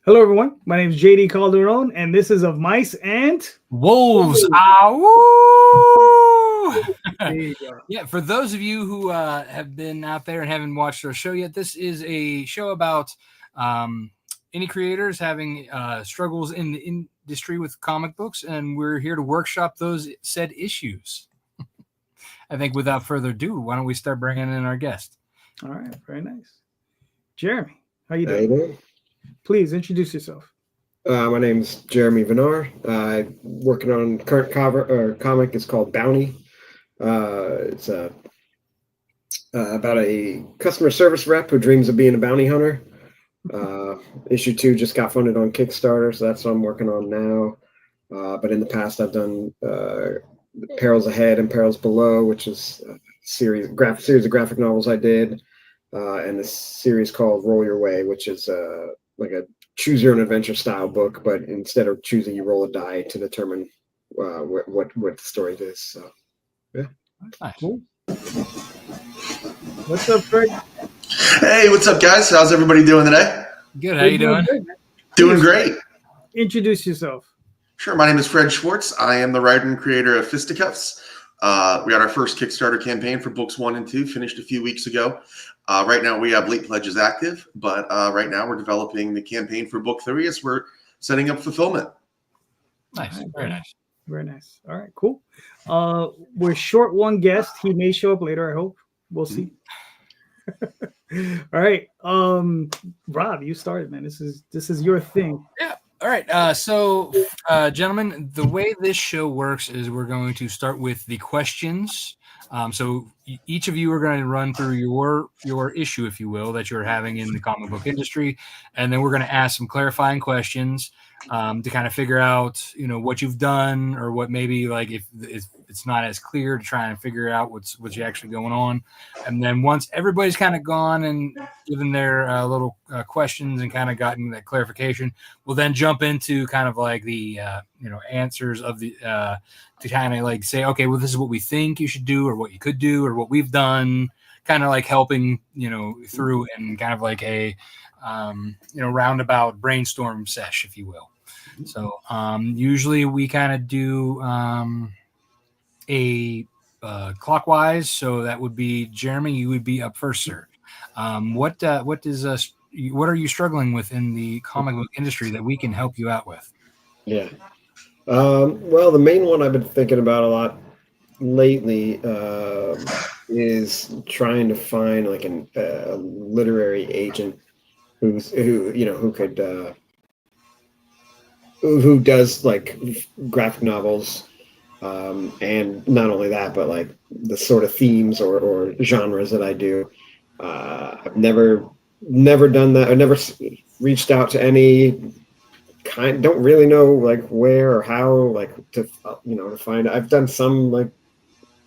Hello, everyone. My name is JD Calderon, and this is Of Mice and Wolves. Ah, woo! There you go. Yeah, for those of you who have been out there and haven't watched our show yet, this is a show about indie creators having struggles in the industry with comic books, and we're here to workshop those said issues. I think without further ado, why don't we start bringing in our guest? All right, very nice. Jeremy, how you How you doing? doing? Please introduce yourself. My name's Jeremy Vinar. I'm working on current comic. It's called Bounty. It's about a customer service rep who dreams of being a bounty hunter. Issue 2 just got funded on Kickstarter, so that's what I'm working on now. But in the past, I've done Perils Ahead and Perils Below, which is a series of graphic novels I did, and this series called Roll Your Way, which is like a choose your own adventure style book, but instead of choosing, you roll a die to determine what the story is. So, yeah. Cool. What's up, Fred? Hey, what's up, guys? How's everybody doing today? Good. How you doing? Good, man. Doing great. Introduce yourself. Sure. My name is Fred Schwartz. I am the writer and creator of Fisticuffs. We got our first Kickstarter campaign for books 1 and 2, finished a few weeks ago. Right now we have late pledges active, but right now we're developing the campaign for book 3 as we're setting up fulfillment. Nice. Very nice. Very nice. All right, cool. We're short one guest. He may show up later, I hope. We'll see. All right. Rob, you started, man. This is your thing. Yeah. All right. So, gentlemen, the way this show works is we're going to start with the questions. So each of you are going to run through your issue, if you will, that you're having in the comic book industry, and then we're going to ask some clarifying questions to kind of figure out, what you've done, or what maybe like if it's not as clear, to try and figure out what's actually going on. And then once everybody's kind of gone and given their little questions and kind of gotten that clarification, we'll then jump into kind of like the answers of the to kind of like say, okay, well, this is what we think you should do, or what you could do, or what we've done, kind of like helping through, and kind of like a roundabout brainstorm sesh, if you will. So usually we kind of do a clockwise, so that would be Jeremy. You would be up first, sir. What are you struggling with in the comic book industry that we can help you out with? Yeah. Well, the main one I've been thinking about a lot lately is trying to find like a literary agent who does like graphic novels, and not only that, but like the sort of themes or genres that I do. I've never done that. I've never reached out to any kind. Don't really know like where or how like to find. I've done some like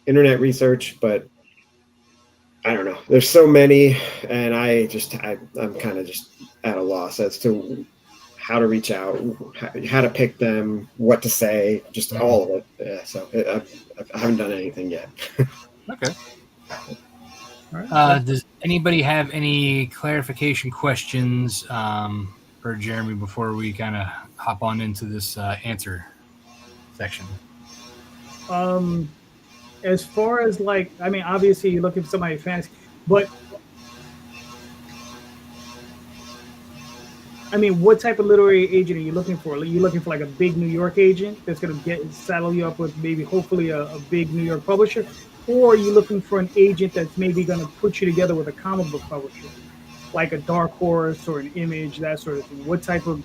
internet research, but I don't know. There's so many, and I'm kind of just at a loss as to how to reach out, how to pick them, what to say, just all of it. Yeah, so I haven't done anything yet. Okay. All right. Does anybody have any clarification questions for Jeremy before we kind of hop on into this answer section? As far as like, I mean, obviously you're looking for somebody fancy, but I mean, what type of literary agent are you looking for? Are you looking for like a big New York agent that's going to saddle you up with maybe hopefully a big New York publisher? Or are you looking for an agent that's maybe going to put you together with a comic book publisher, like a Dark Horse or an Image, that sort of thing? What type of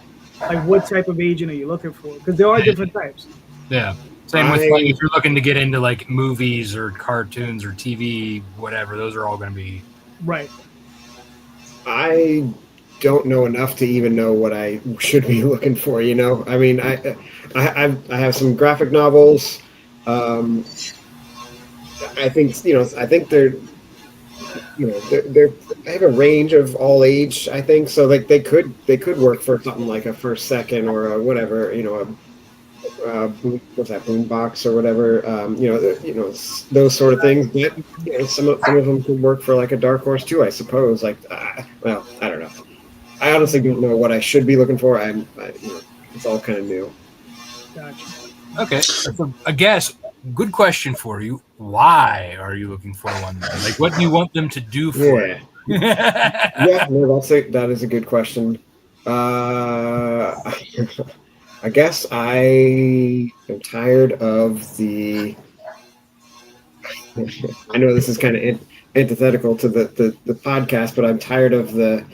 agent are you looking for? Because there are different types. Yeah. Same with like if you're looking to get into like movies or cartoons or TV, whatever, those are all going to be right. I don't know enough to even know what I should be looking for. I mean, I have some graphic novels. I think they're I have a range of all age. I think so. Like they could work for something like a First Second or a whatever. What's that, Boombox or whatever? Those sort of things. But some of them could work for like a Dark Horse too, I suppose. Like, well, I don't know. I honestly don't know what I should be looking for. It's all kind of new. Gotcha. Okay, so I guess good question for you. Why are you looking for one? Like, what do you want them to do for you? Yeah, no, that is a good question. I guess I am tired of the. I know this is kind of antithetical to the podcast, but I'm tired of the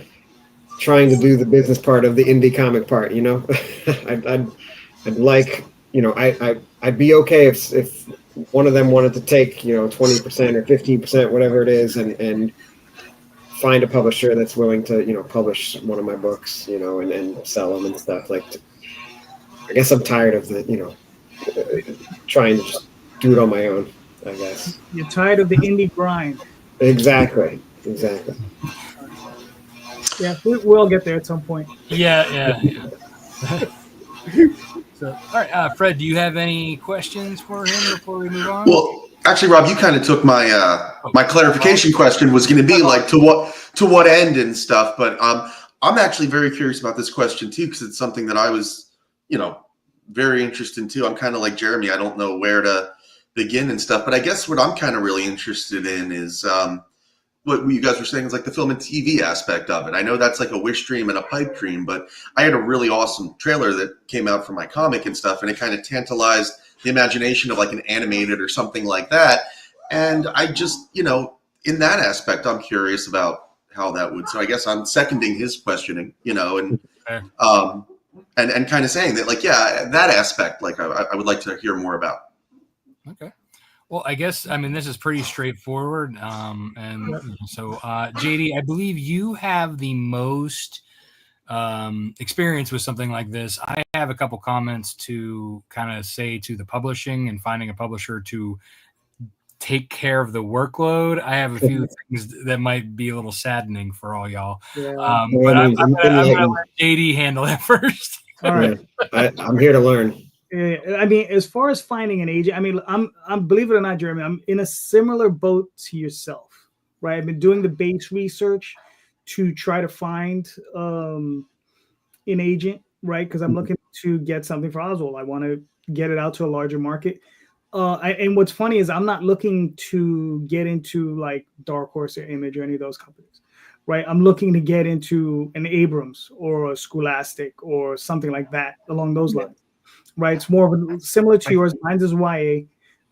trying to do the business part of the indie comic part. I'd like, I'd be okay if one of them wanted to take 20% or 15%, whatever it is, and find a publisher that's willing to publish one of my books, and sell them and stuff. Like, I guess I'm tired of the trying to just do it on my own. I guess you're tired of the indie grind. Exactly. Yeah, we'll all get there at some point. Yeah. So, all right, Fred, do you have any questions for him before we move on? Well, actually, Rob, you kind of took my my clarification question was going to be like to what end and stuff. But I'm actually very curious about this question too, because it's something that I was very interested in too. I'm kind of like Jeremy. I don't know where to begin and stuff. But I guess what I'm kind of really interested in is what you guys were saying is like the film and TV aspect of it. I know that's like a wish dream and a pipe dream, but I had a really awesome trailer that came out for my comic and stuff, and it kind of tantalized the imagination of like an animated or something like that. And I just, in that aspect, I'm curious about how that would. So I guess I'm seconding his questioning, and kind of saying that, like, yeah, that aspect, like, I would like to hear more about. Okay. Well, I guess, this is pretty straightforward. So, JD, I believe you have the most experience with something like this. I have a couple comments to kind of say to the publishing and finding a publisher to take care of the workload. I have a few things that might be a little saddening for all y'all. Yeah. But I'm going to let JD handle it first. All right. I'm here to learn. As far as finding an agent, I'm believe it or not, Jeremy, I'm in a similar boat to yourself, right? I've been doing the base research to try to find an agent, right? Because I'm looking to get something for Oswald. I want to get it out to a larger market. And what's funny is I'm not looking to get into like Dark Horse or Image or any of those companies, right? I'm looking to get into an Abrams or a Scholastic or something like that along those lines. Right, it's more of a, similar to yours. Mine's is YA.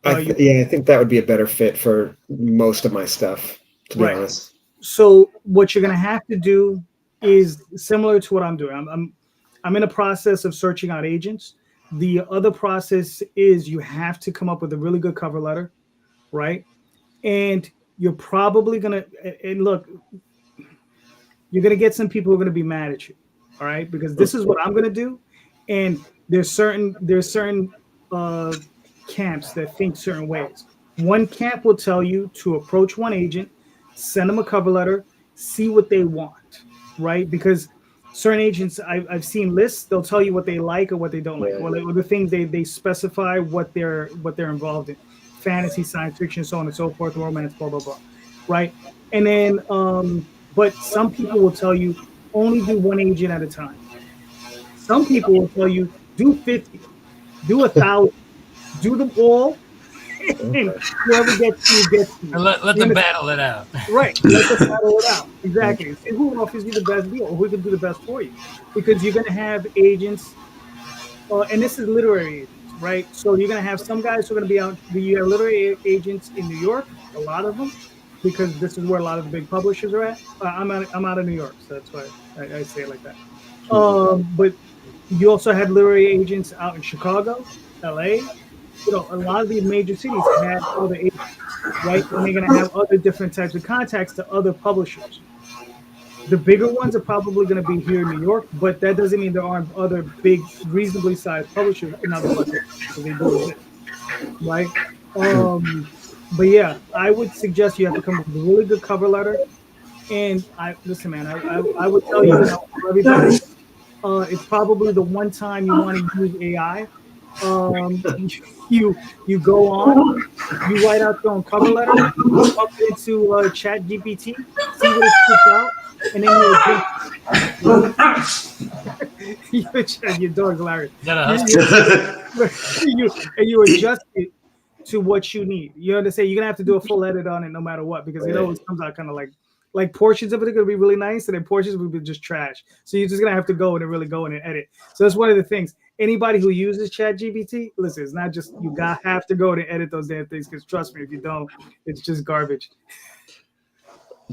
I think that would be a better fit for most of my stuff, to be honest. So what you're gonna have to do is similar to what I'm doing. I'm in a process of searching out agents. The other process is you have to come up with a really good cover letter, right? And you're probably gonna you're gonna get some people who are gonna be mad at you, all right? Because this is what I'm gonna do, and there's certain camps that think certain ways. One camp will tell you to approach one agent, send them a cover letter, see what they want, right? Because certain agents, I've seen lists, they'll tell you what they like or what they don't like. Well, the things they specify what they're involved in. Fantasy, science fiction, so on and so forth, romance, blah, blah, blah, right? And then, but some people will tell you only do one agent at a time. Some people will tell you do 50, do 1,000, do them all, and whoever gets you gets you. And let them battle it out. Right, let them battle it out. Exactly. See who offers you the best deal, or who can do the best for you. Because you're going to have agents, and this is literary agents, right? So you're going to have some guys who are going to be out. You have literary agents in New York, a lot of them, because this is where a lot of the big publishers are at. I'm out of New York, so that's why I say it like that. But you also have literary agents out in Chicago, LA. A lot of these major cities have other agents, right? And they're going to have other different types of contacts to other publishers. The bigger ones are probably going to be here in New York, but that doesn't mean there aren't other big, reasonably sized publishers in other places. So they do exist, right? But yeah, I would suggest you have to come up with a really good cover letter. And I would tell you, for everybody, it's probably the one time you want to use AI. You go on, you write out your own cover letter, up into Chat GPT, see what it spits out, and then you adjust your dog, Larry. You adjust it to what you need. You understand? You're gonna have to do a full edit on it no matter what, because it always comes out kind of like portions of it are gonna be really nice, and then portions will be just trash. So you're just gonna have to go in and really go in and edit. So that's one of the things. Anybody who uses ChatGPT, listen, it's not just you have to go in and edit those damn things, because trust me, if you don't, it's just garbage.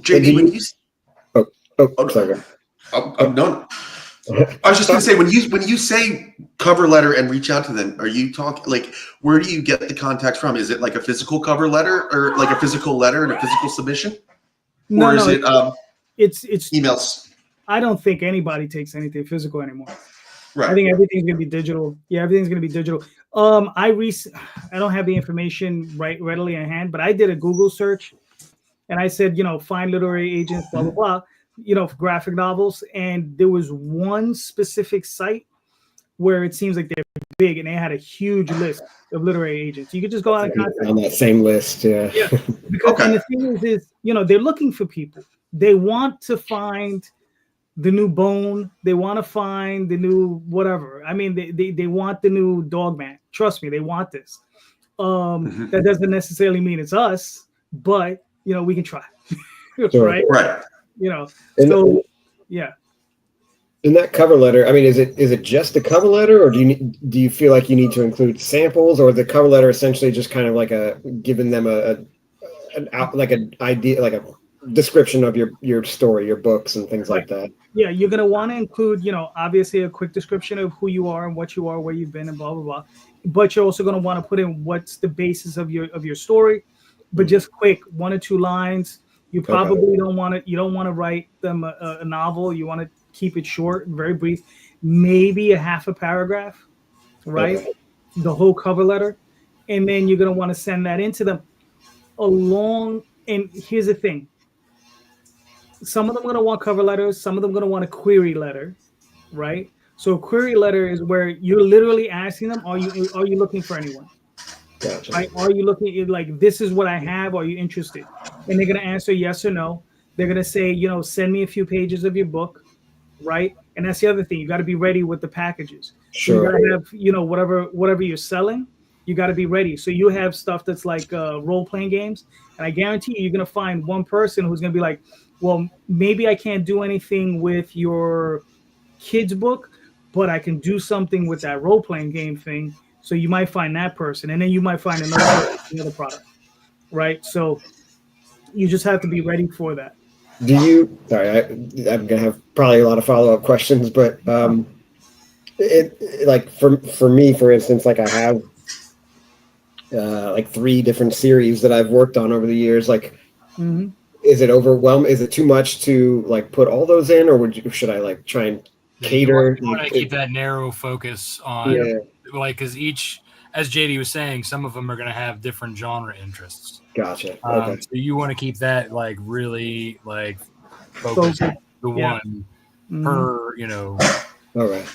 JD, when you sorry. No. I was just going to say, when you say cover letter and reach out to them, are you talking like, where do you get the contacts from? Is it like a physical cover letter, or like a physical letter and a physical submission? No, or is it it's emails? I don't think anybody takes anything physical anymore. Right. I think everything's gonna be digital. Yeah, everything's gonna be digital. I don't have the information readily at hand, but I did a Google search, and I said, find literary agents, blah blah blah, for graphic novels, and there was one specific site where it seems like they're big, and they had a huge list of literary agents. You could just go out and contact on that same list. Yeah. Because and the thing is, they're looking for people. They want to find the new Bone. They want to find the new whatever. I mean, they want the new Dogman. Trust me, they want this. That doesn't necessarily mean it's us, but we can try. Right? Right. Yeah. In that cover letter, I mean, is it just a cover letter, or do you feel like you need to include samples, or the cover letter essentially just kind of like giving them an idea, like a description of your story, your books, and things like that? Yeah, you're gonna want to include, obviously a quick description of who you are and what you are, where you've been, and blah blah blah. But you're also gonna want to put in what's the basis of your story, but just quick 1 or 2 lines. You probably don't want to write them a novel. You want to keep it short and very brief, maybe a half a paragraph, right? Okay. The whole cover letter. And then you're going to want to send that into them along. And here's the thing. Some of them are going to want cover letters. Some of them are going to want a query letter, right? So a query letter is where you're literally asking them, are you looking for anyone? Gotcha. Right? Are you looking at, like, this is what I have. Are you interested? And they're going to answer yes or no. They're going to say, send me a few pages of your book. Right, and that's the other thing. You got to be ready with the packages. Sure. So you got to have, whatever you're selling, you got to be ready. So you have stuff that's like role-playing games, and I guarantee you're gonna find one person who's gonna be like, well, maybe I can't do anything with your kid's book, but I can do something with that role-playing game thing. So you might find that person, and then you might find another product, right? So you just have to be ready for that. I'm gonna have probably a lot of follow-up questions, but like for me, for instance, like I have like 3 different series that I've worked on over the years. Like, is it overwhelming? Is it too much to like put all those in, or should I like try and cater? You want to keep that narrow focus on, like, because each, as JD was saying, some of them are going to have different genre interests. Gotcha. Okay. So you want to keep that like really like focused on the one per, All right.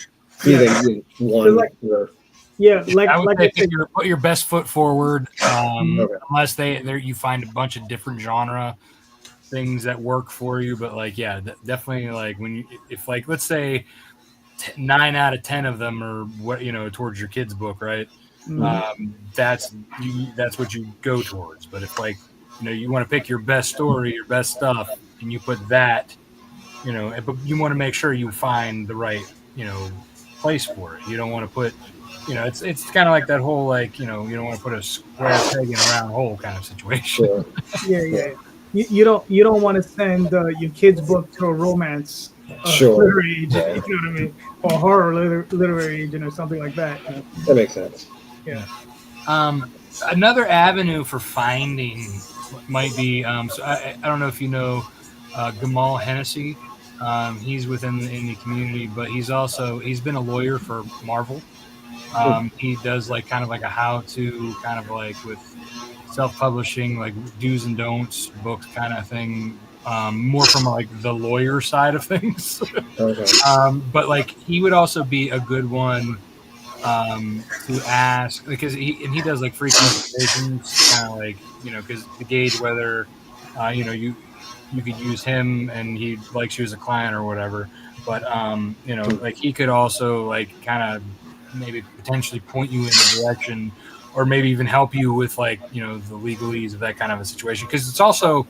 One. Like, I would say put your best foot forward. Unless you find a bunch of different genre things that work for you, but like, definitely like if like, let's say 9 out of 10 of them are what towards your kid's book, right? That's what you go towards. But if like you want to pick your best story, your best stuff, and you put that, but you want to make sure you find the right place for it. You don't want to put it's kind of like that whole like you don't want to put a square peg in a round hole kind of situation. Yeah. You don't want to send your kid's book to a romance literary agent, you know what I mean, or horror literary agent or something like that. That makes sense. Yeah. Another avenue for finding might be so I don't know if you know Gamal Hennessy. He's within the community, but he's been a lawyer for Marvel. He does like kind of like a how-to kind of like with self-publishing, like do's and don'ts books kind of thing, more from like the lawyer side of things. Okay. But like he would also be a good one to ask, because he does like free consultations, kind of like because to gauge whether you could use him and he likes you as a client or whatever. But like he could also like kind of maybe potentially point you in the direction, or maybe even help you with like the legalese of that kind of a situation. Because it's also,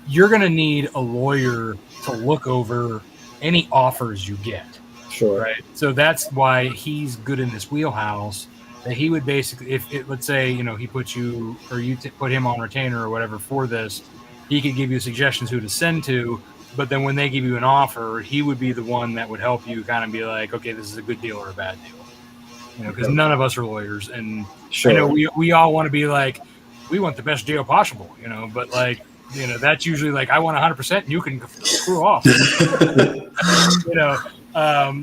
you're going to need a lawyer to look over any offers you get. Sure. Right. So that's why he's good in this wheelhouse. That he would basically, if let's say he put you or you put him on retainer or whatever for this, he could give you suggestions who to send to. But then when they give you an offer, he would be the one that would help you kind of be like, okay, this is a good deal or a bad deal. Because none of us are lawyers, and Sure. I know we all want to be like, we want the best deal possible, but like, that's usually like, I want 100% and you can screw off.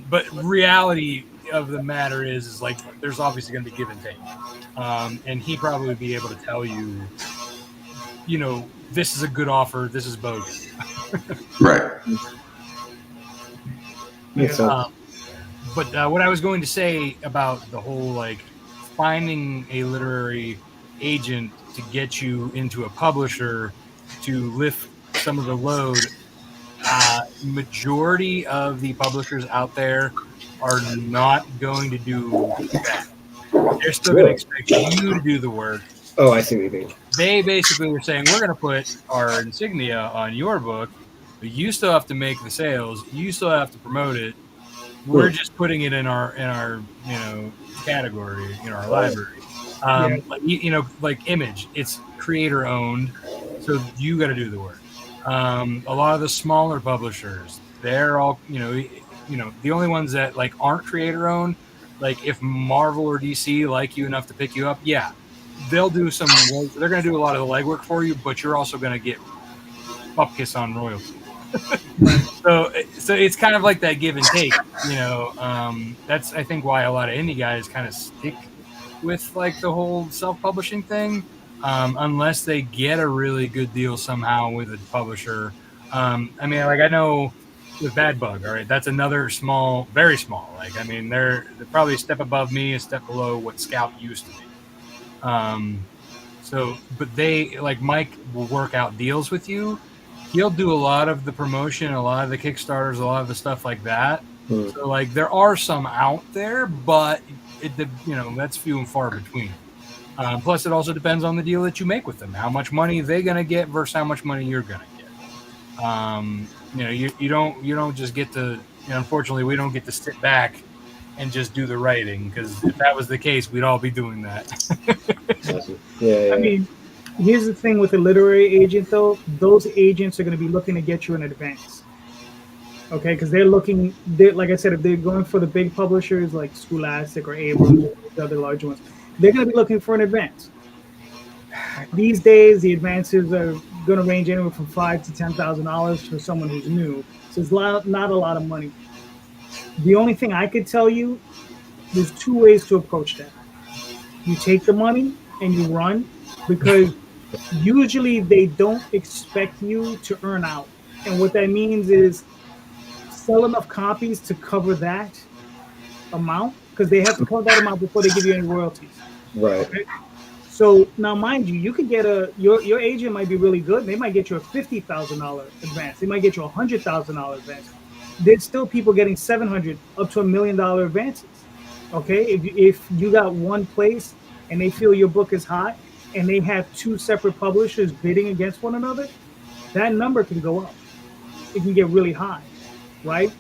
But reality of the matter is like, there's obviously going to be give and take. And he probably would be able to tell you, this is a good offer, this is bogus. Right. Makes sense. But what I was going to say about the whole like finding a literary agent to get you into a publisher to lift some of the load, majority of the publishers out there are not going to do that. They're still going to expect you to do the work. Oh, I see what you mean. They basically were saying, we're going to put our insignia on your book, but you still have to make the sales. You still have to promote it. We're just putting it in our category, our library. Like Image, it's creator owned, so you got to do the work. A lot of the smaller publishers, they're all the only ones that like aren't creator owned. Like if Marvel or DC like you enough to pick you up, yeah, they'll do some. They're going to do a lot of the legwork for you, but you're also going to get upkiss on royalty. So it's kind of like that give and take. That's I think why a lot of indie guys kind of stick with like the whole self-publishing thing, unless they get a really good deal somehow with a publisher. I mean, like I know with Bad Bug, all right, that's another small, very small. Like I mean, they're probably a step above me, a step below what Scout used to be. But they like Mike will work out deals with you. He'll do a lot of the promotion, a lot of the Kickstarters, a lot of the stuff like that. So like there are some out there, but that's few and far between. Plus, it also depends on the deal that you make with them. How much money they're gonna get versus how much money you're gonna get. You don't just get to. Unfortunately, we don't get to sit back and just do the writing, because if that was the case, we'd all be doing that. Yeah. I mean, here's the thing with a literary agent, though. Those agents are going to be looking to get you in advance. Okay, because they're like I said, if they're going for the big publishers like Scholastic or Abrams or the other large ones, they're going to be looking for an advance. These days, the advances are going to range anywhere from $5,000 to $10,000 for someone who's new. So it's not a lot of money. The only thing I could tell you, there's two ways to approach that. You take the money and you run, because usually they don't expect you to earn out. And what that means is sell enough copies to cover that amount, because they have to cover that amount before they give you any royalties. Right. Okay? So now, mind you, you could get your agent might be really good. They might get you a $50,000 advance. They might get you a $100,000 advance. There's still people getting $700,000 up to $1 million advances. Okay, if you got one place and they feel your book is hot and they have two separate publishers bidding against one another, that number can go up. It can get really high, right?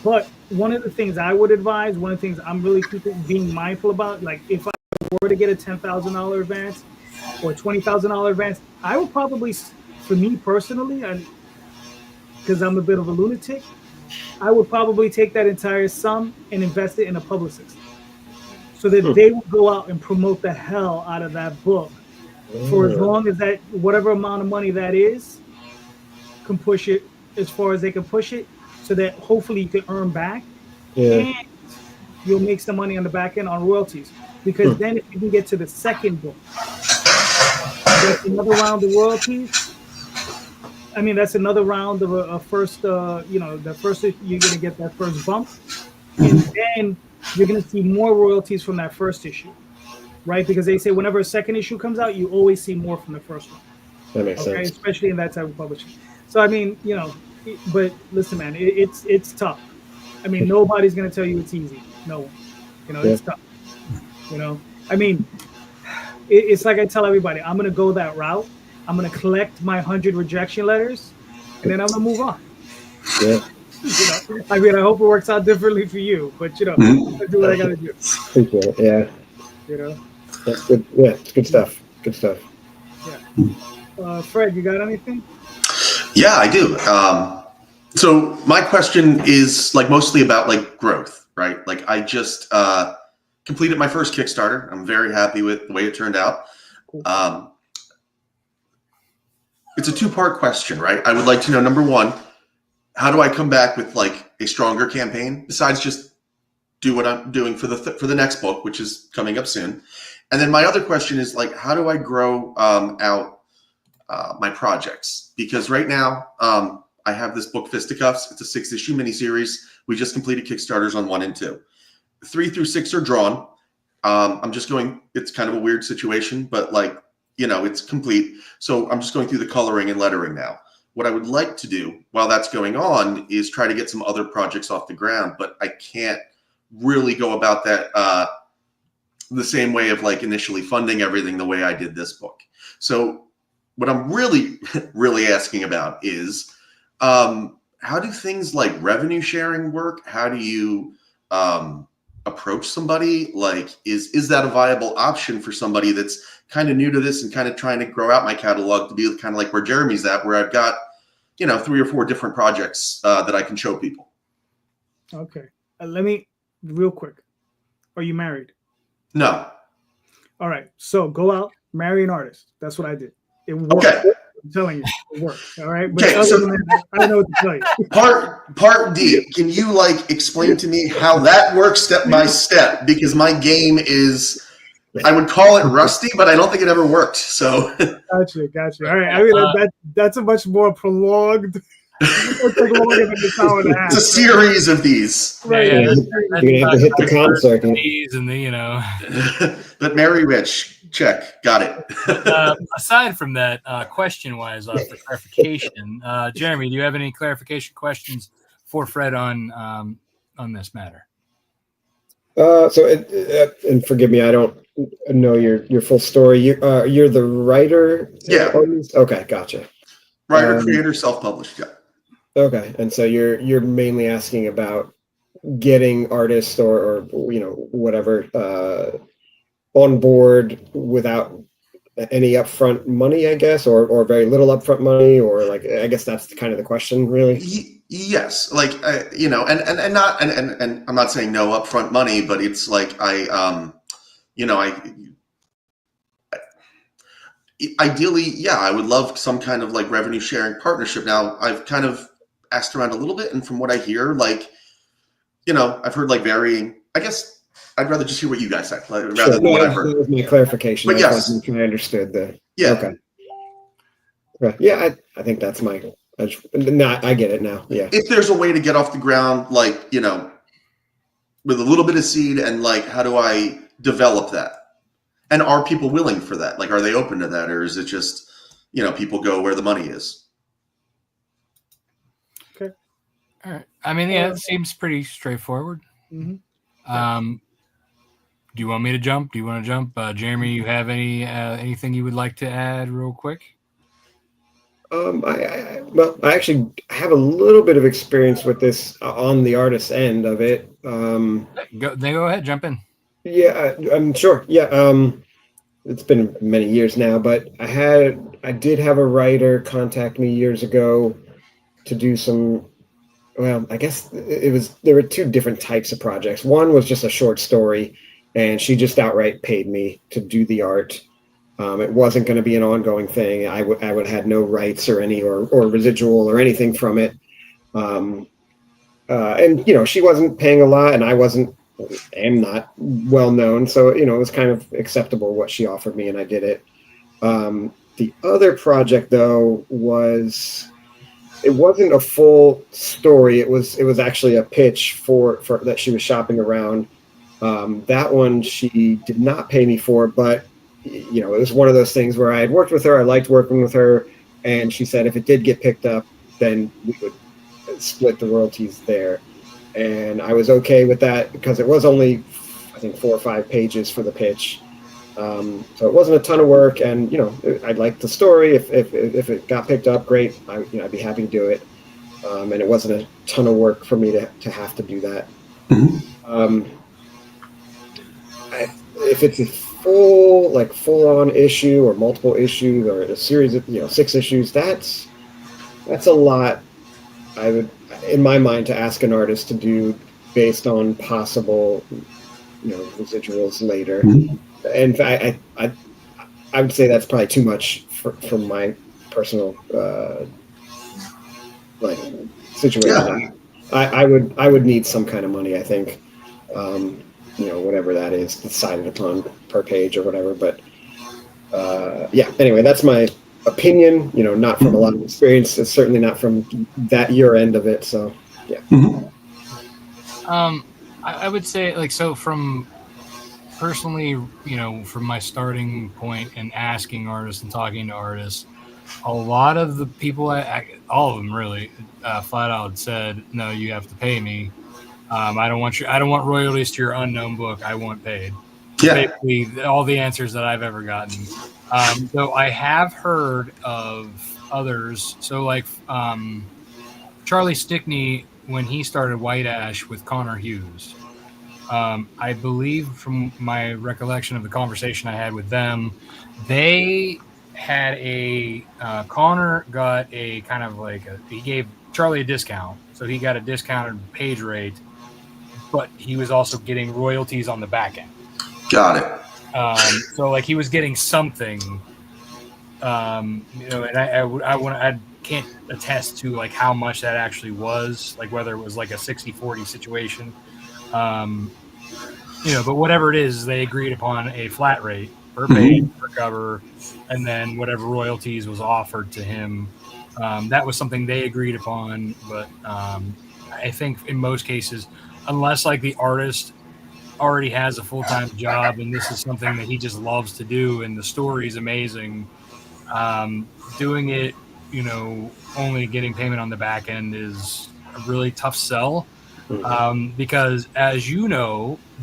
But one of the things I would advise, one of the things I'm really being mindful about, like if I were to get a $10,000 advance or $20,000 advance, I would probably, for me personally, and because I'm a bit of a lunatic, I would probably take that entire sum and invest it in a publicist, so that they will go out and promote the hell out of that book for as long as that, whatever amount of money that is, can push it as far as they can push it, so that hopefully you can earn back, and you'll make some money on the back end on royalties. Because then if you can get to the second book, that's another round of royalties. I mean, that's another round of a first, the first, you're going to get that first bump. And then you're going to see more royalties from that first issue, right? Because they say whenever a second issue comes out, you always see more from the first one. That makes sense. Especially in that type of publishing. So I mean, but listen, man, it's tough. I mean, nobody's gonna tell you it's easy. No one. It's tough. I mean, it's like I tell everybody, I'm gonna go that route. I'm gonna collect my 100 rejection letters, and then I'm gonna move on. Yeah. I mean, I hope it works out differently for you, but I do what I gotta do. Appreciate it. Yeah. That's good. Yeah, it's good stuff. Good stuff. Yeah. Fred, you got anything? Yeah, I do. So my question is like mostly about like growth, right? Like I just completed my first Kickstarter. I'm very happy with the way it turned out. Cool. It's a two-part question, right? I would like to know, number one, how do I come back with like a stronger campaign besides just do what I'm doing for the next book, which is coming up soon? And then my other question is like, how do I grow out my projects? Because right now I have this book, Fisticuffs. It's a 6-issue miniseries. We just completed Kickstarters on 1 and 2. 3 through 6 are drawn. I'm just going, it's kind of a weird situation, but like, it's complete. So I'm just going through the coloring and lettering now. What I would like to do while that's going on is try to get some other projects off the ground, but I can't really go about that the same way of like initially funding everything the way I did this book. So what I'm really, really asking about is how do things like revenue sharing work? How do you approach somebody? Like, is that a viable option for somebody that's kind of new to this and kind of trying to grow out my catalog to be kind of like where Jeremy's at, where I've got, 3 or 4 different projects that I can show people? Okay. Let me, real quick. Are you married? No. All right. So go out, marry an artist. That's what I did. It worked. Okay. I'm telling you, it worked. All right. But Okay, so than that, I don't know what to tell you. Part D, can you like explain to me how that works step by step? Because my game is, I would call it rusty, but I don't think it ever worked. So Gotcha. All right. I mean, that's a much more prolonged. It's like longer than the hour and a half. it's a series of these. Right. Yeah, you're gonna have to hit the con circuit. And But Mary Rich, check, got it. aside from that, question-wise, for clarification, Jeremy, do you have any clarification questions for Fred on this matter? And forgive me, I don't know your full story. You're the writer. Yeah. Okay, gotcha. Writer, creator, self-published. Yeah. Okay, and so you're mainly asking about getting artists or whatever on board without any upfront money, I guess, or very little upfront money, or like I guess that's kind of the question, really. Yes, like and I'm not saying no upfront money, but it's like ideally, yeah, I would love some kind of like revenue sharing partnership. Now, I've kind of asked around a little bit, and from what I hear, like, I've heard like varying. I guess I'd rather just hear what you guys say, rather than what I've heard. That was my clarification. But yes, I understood the. Yeah. Okay. Right. Yeah, I think that's my. I get it now. Yeah. If there's a way to get off the ground, like with a little bit of seed, and like, how do I develop that? And are people willing for that? Like, are they open to that, or is it just people go where the money is? Okay. All right. I mean, yeah, it seems pretty straightforward. Mm-hmm. Do you want me to jump? Do you want to jump? Jeremy, you have anything you would like to add real quick? I actually have a little bit of experience with this on the artist end of it. Go ahead, jump in. Yeah, I'm sure. Yeah. It's been many years now, but I did have a writer contact me years ago to do some. Well, I guess there were 2 different types of projects. One was just a short story, and she just outright paid me to do the art. It wasn't going to be an ongoing thing. I would have no rights or any or residual or anything from it. And she wasn't paying a lot, and I am not well known, so it was kind of acceptable what she offered me, and I did it. The other project though it wasn't a full story. It was actually a pitch for that she was shopping around. That one she did not pay me for, but it was one of those things where I had worked with her. I liked working with her, and she said if it did get picked up, then we would split the royalties there. And I was okay with that because it was only, I think, 4 or 5 pages for the pitch. So it wasn't a ton of work, and I liked the story. If it got picked up, great. I'd be happy to do it. And it wasn't a ton of work for me to have to do that. Mm-hmm. If it's a full-on issue or multiple issues or a series of 6 issues, that's a lot. I would, in my mind, to ask an artist to do based on possible residuals later. Mm-hmm. And I would say that's probably too much for my personal situation. Yeah. I would need some kind of money, I think. Whatever that is decided upon per page or whatever. But anyway, that's my opinion. Not from a lot of experience. It's certainly not from that year end of it. So yeah. Mm-hmm. I would say so from personally, from my starting point and asking artists and talking to artists, a lot of the people, all of them really, flat out said, "No, you have to pay me. I don't want royalties to your unknown book. I want paid." Yeah. Basically, all the answers that I've ever gotten. Though I have heard of others. So Charlie Stickney, when he started White Ash with Connor Hughes, I believe from my recollection of the conversation I had with them, they had Connor got a kind of he gave Charlie a discount. So he got a discounted page rate, but he was also getting royalties on the back end. Got it. So he was getting something, and I can't attest to how much that actually was, whether it was a 60-40 situation. But whatever it is, they agreed upon a flat rate per page, per cover, and then whatever royalties was offered to him. That was something they agreed upon, but I think in most cases, unless the artist already has a full-time job and this is something that he just loves to do and the story is amazing, doing it, only getting payment on the back end is a really tough sell. Because as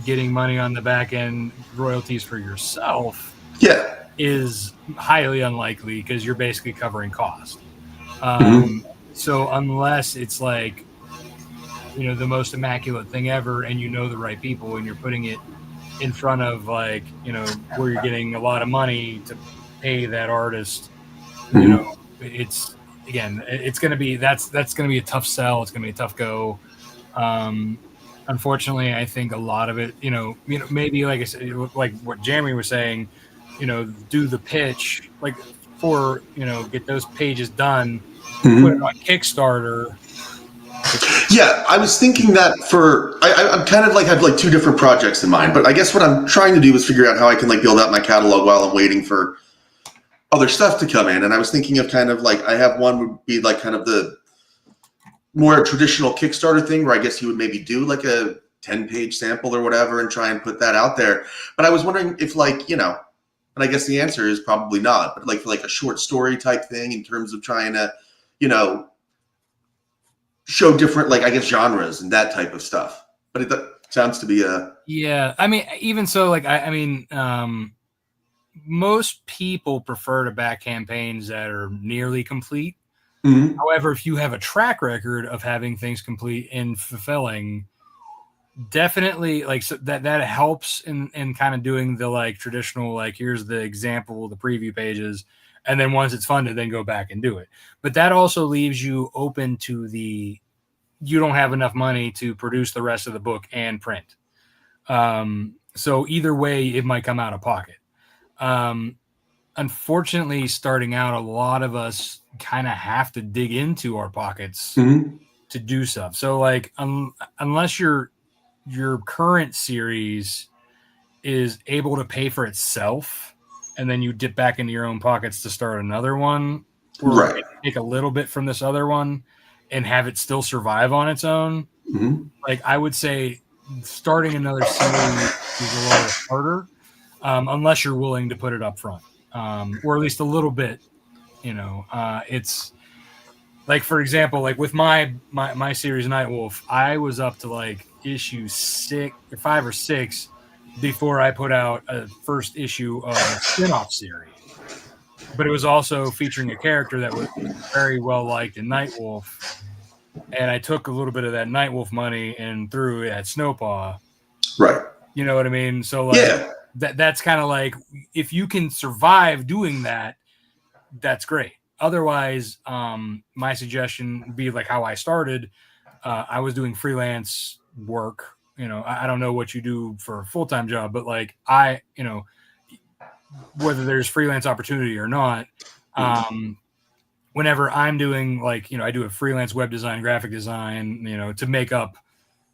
getting money on the back end, royalties for yourself, is highly unlikely because you're basically covering cost. So unless it's the most immaculate thing ever, and the right people, and you're putting it in front of where you're getting a lot of money to pay that artist, it's going to be that's going to be a tough sell. It's going to be a tough go. Unfortunately, I think a lot of it, maybe like I said, like what Jeremy was saying, do the pitch, for, get those pages done, put it on Kickstarter. Yeah, I was thinking that I'm kind of have 2 different projects in mind, but I guess what I'm trying to do is figure out how I can build out my catalog while I'm waiting for other stuff to come in. And I was thinking of kind of I have one would be kind of the more traditional Kickstarter thing where I guess you would maybe do a 10-page sample or whatever and try and put that out there. But I was wondering if and I guess the answer is probably not, but a short story type thing in terms of trying to, show different, I guess, genres and that type of stuff. But it sounds to be yeah. I mean, even so, most people prefer to back campaigns that are nearly complete. However, if you have a track record of having things complete and fulfilling, definitely so that helps in kind of doing the traditional, here's the example, the preview pages, and then once it's funded, then go back and do it. But that also leaves you open to you don't have enough money to produce the rest of the book and print. So either way, it might come out of pocket. Unfortunately, starting out, a lot of us kind of have to dig into our pockets to do stuff. So unless your current series is able to pay for itself, and then you dip back into your own pockets to start another one, or take a little bit from this other one and have it still survive on its own. I would say starting another series is a little harder, unless you're willing to put it up front, or at least a little bit. It's like for example, like with my series Nightwolf, I was up to like issue 5 or 6 before I put out a first issue of a spin-off series. But it was also featuring a character that was very well liked in Nightwolf, and I took a little bit of that Nightwolf money and threw it at Snowpaw. Right. You know what I mean? So like that's kind of like, if you can survive doing that, that's great. Otherwise, my suggestion would be like how I started. I was doing freelance work. You know, I don't know what you do for a full-time job, but like whether there's freelance opportunity or not, whenever I'm doing like, I do a freelance web design, graphic design, to make up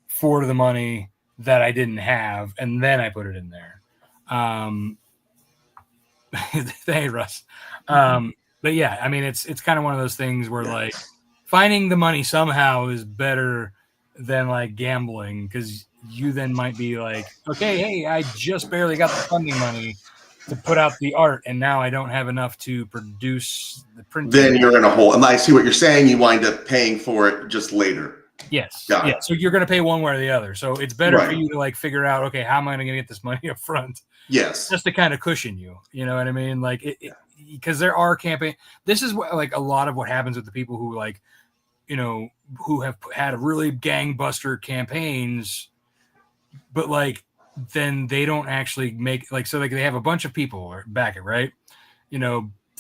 for the money that I didn't have, and then I put it in there. Hey, Russ. But yeah, I mean, it's kind of one of those things where like finding the money somehow is better than like gambling, because you then might be like, okay, hey, I just barely got the funding money to put out the art, and now I don't have enough to produce the print. Then you're in a hole. And I see what you're saying. You wind up paying for it just later. Yes. Got it. So you're going to pay one way or the other. So it's better for you to like figure out, okay, how am I going to get this money up front? Yes. Just to kind of cushion you. You know what I mean? Like, because there are this is what, like, a lot of what happens with the people who like, who have had really gangbuster campaigns, but like, then they don't actually make like, so like they have a bunch of people back it, right?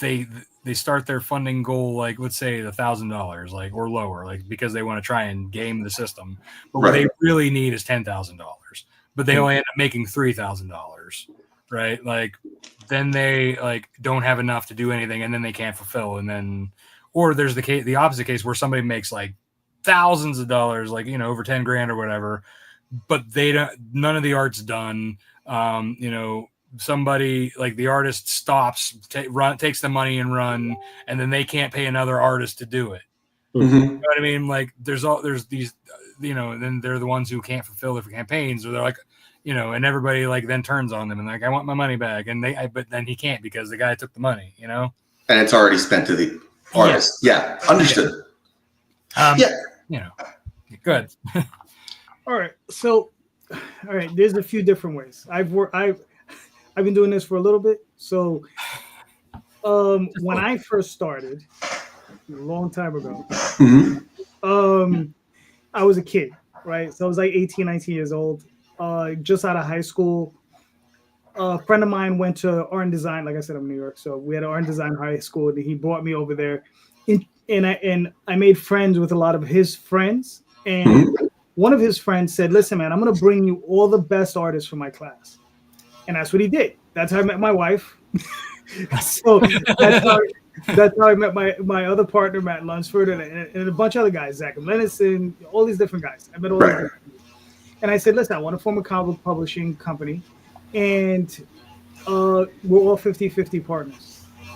They start their funding goal, like let's say $1,000, like, or lower, like, because they want to try and game the system. But what they really need is $10,000, but they only end up making $3,000, right? Like, then they like don't have enough to do anything, and then they can't fulfill. And then, or there's the opposite case where somebody makes like thousands of dollars, like, over 10 grand or whatever, but none of the art's done. Somebody like the artist stops, takes the money and run, and then they can't pay another artist to do it. Mm-hmm. You know what I mean? Like there's these, then they're the ones who can't fulfill their campaigns, or they're like, and everybody like then turns on them and like, I want my money back. And but then he can't because the guy took the money, and it's already spent to the artist. Yeah. Understood. Good. All right. So, there's a few different ways. I've been doing this for a little bit. So, when I first started, a long time ago, I was a kid, right? So I was like 18, 19 years old, just out of high school. A friend of mine went to art and design. Like I said, I'm in New York, so we had art and design high school. And he brought me over there, and I made friends with a lot of his friends. And one of his friends said, "Listen, man, I'm going to bring you all the best artists from my class." And that's what he did. That's how I met my wife. So that's how I met my other partner, Matt Lunsford, and a bunch of other guys, Zach Lenison, all these different guys. I met all these different people. And I said, listen, I want to form a comic book publishing company, and we're all 50-50 partners.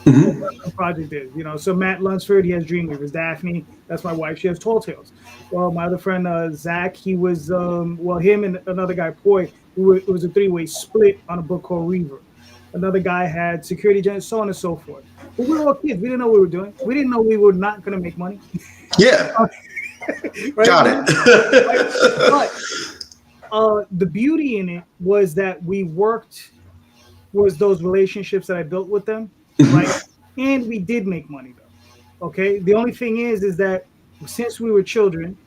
The project is, so Matt Lunsford, he has Dreamweavers. Daphne, that's my wife, she has Tall Tales. Well, my other friend, Zach, he was, him and another guy, Poi, it was a 3-way split on a book called Reaver. Another guy had Security Agent, so on and so forth. But we were all kids. We didn't know what we were doing. We didn't know we were not going to make money. Yeah. Right? Got it. But the beauty in it was that was those relationships that I built with them, right? And we did make money, though. Okay? The only thing is that since we were children,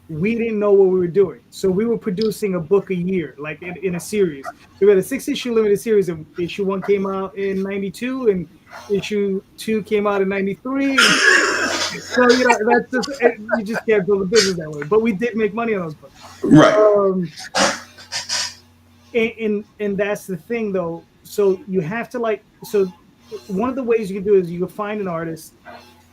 we didn't know what we were doing. So we were producing a book a year, like in a series. So we had a 6-issue limited series, and issue 1 came out in 92, and issue 2 came out in 93. So, that's just, you just can't build a business that way. But we did make money on those books. Right. And that's the thing, though. So you have to so one of the ways you can do is you can find an artist,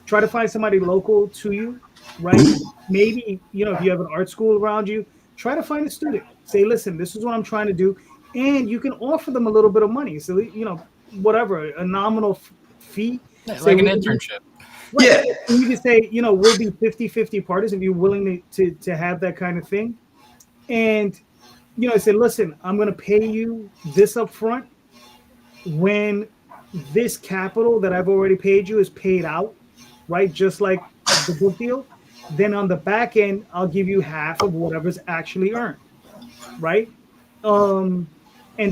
try to find somebody local to you, right? Maybe, if you have an art school around you, try to find a student. Say, listen, this is what I'm trying to do. And you can offer them a little bit of money. So, whatever, a nominal fee. Yeah, like an internship. Right. Yeah. And you can say, we'll be 50-50 partners if you're willing to have that kind of thing. And, I said, listen, I'm going to pay you this up front when this capital that I've already paid you is paid out, right? Just like the book deal, then on the back end, I'll give you half of whatever's actually earned, right? And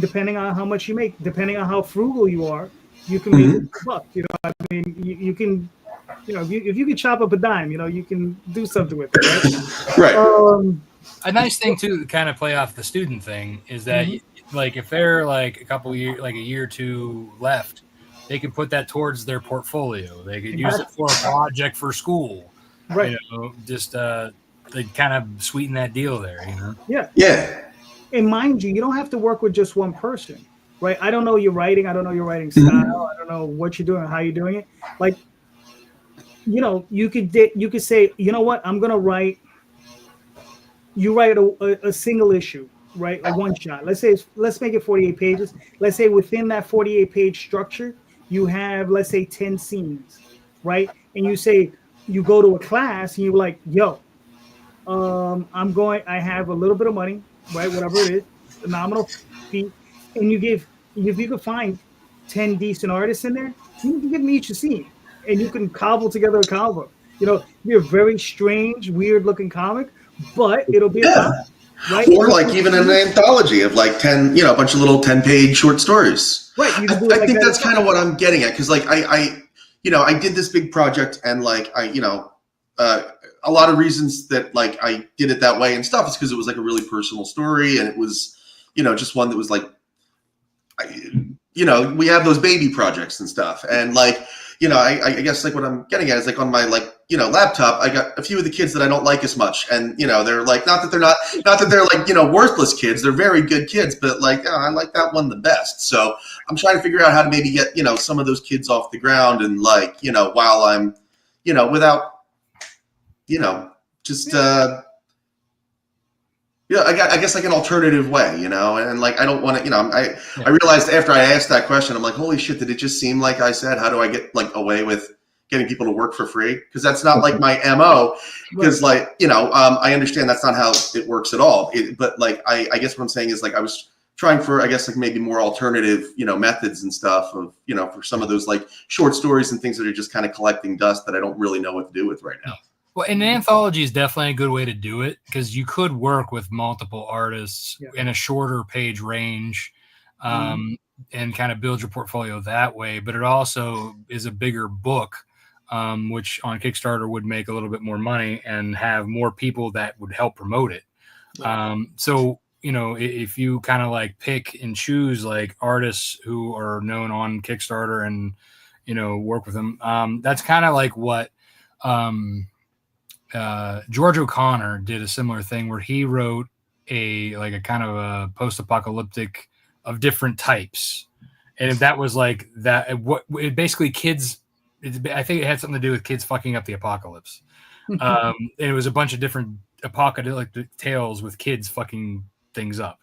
depending on how much you make, depending on how frugal you are, you can make a buck. You know, I mean, you can, you know, if you can chop up a dime, you know, you can do something with it, right? Right. A nice thing too, to kind of play off the student thing, is that like if they're like a couple years, like a year or two left, they can put that towards their portfolio. They could use it for a project for school, right? You know, just they kind of sweeten that deal there, you know. Yeah. And mind you, you don't have to work with just one person, right? I don't know your writing. I don't know your writing style. I don't know what you're doing, how you're doing it. Like, you know, you could say, you know what, I'm gonna write. You write a single issue, right? A one shot. Let's make it 48 pages. Let's say within that 48-page structure, you have, let's say, 10 scenes, right? And you say, you go to a class and you're like, yo, I have a little bit of money, right? Whatever it is, a nominal fee. And if you could find 10 decent artists in there, you can give me each a scene. And you can cobble together a comic book. You know, you're a very strange, weird looking comic, but it'll be a comic, right? Or like even an anthology of like 10, you know, a bunch of little 10-page short stories. Right. You can do I like think that that's kind of what I'm getting at. Cause like I did this big project and like a lot of reasons that like I did it that way and stuff is because it was like a really personal story. And it was, you know, just one that was like, we have those baby projects and stuff. And like, you know, I guess like what I'm getting at is like on my like, you know, laptop, I got a few of the kids that I don't like as much. And, you know, they're like, not that they're like, you know, worthless kids. They're very good kids, but like, I like that one the best. So I'm trying to figure out how to maybe get, you know, some of those kids off the ground and like, you know, while I'm, you know, without, you know, just, I guess like an alternative way, you know, and like I don't want to, you know, I realized after I asked that question, I'm like, holy shit, did it just seem like I said, how do I get like away with getting people to work for free? Because that's not like my MO. Because like, you know, I understand that's not how it works at all. But like, I guess what I'm saying is like I was trying for, I guess like maybe more alternative, you know, methods and stuff of, you know, for some of those like short stories and things that are just kind of collecting dust that I don't really know what to do with right now. Well, an anthology is definitely a good way to do it because you could work with multiple artists in a shorter page range and kind of build your portfolio that way. But it also is a bigger book, which on Kickstarter would make a little bit more money and have more people that would help promote it. So, you know, if you kind of like pick and choose like artists who are known on Kickstarter and, you know, work with them, that's kind of like what George O'Connor did a similar thing where he wrote a kind of a post-apocalyptic of different types. And if that was like that, it basically kids, I think it had something to do with kids fucking up the apocalypse. And it was a bunch of different apocalyptic tales with kids fucking things up.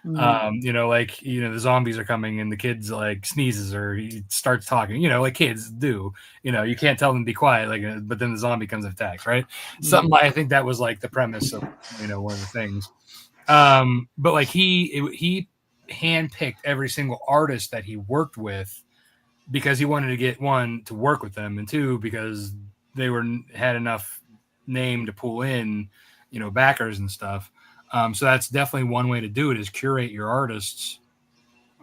You know, like, you know, the zombies are coming and the kids like sneezes or he starts talking, you know, like kids do, you know, you can't tell them to be quiet, like, but then the zombie comes and attacks, right? Something I think that was like the premise of, you know, one of the things. But like he handpicked every single artist that he worked with because he wanted to get one to work with them and two because they had enough name to pull in, you know, backers and stuff. So that's definitely one way to do it is curate your artists,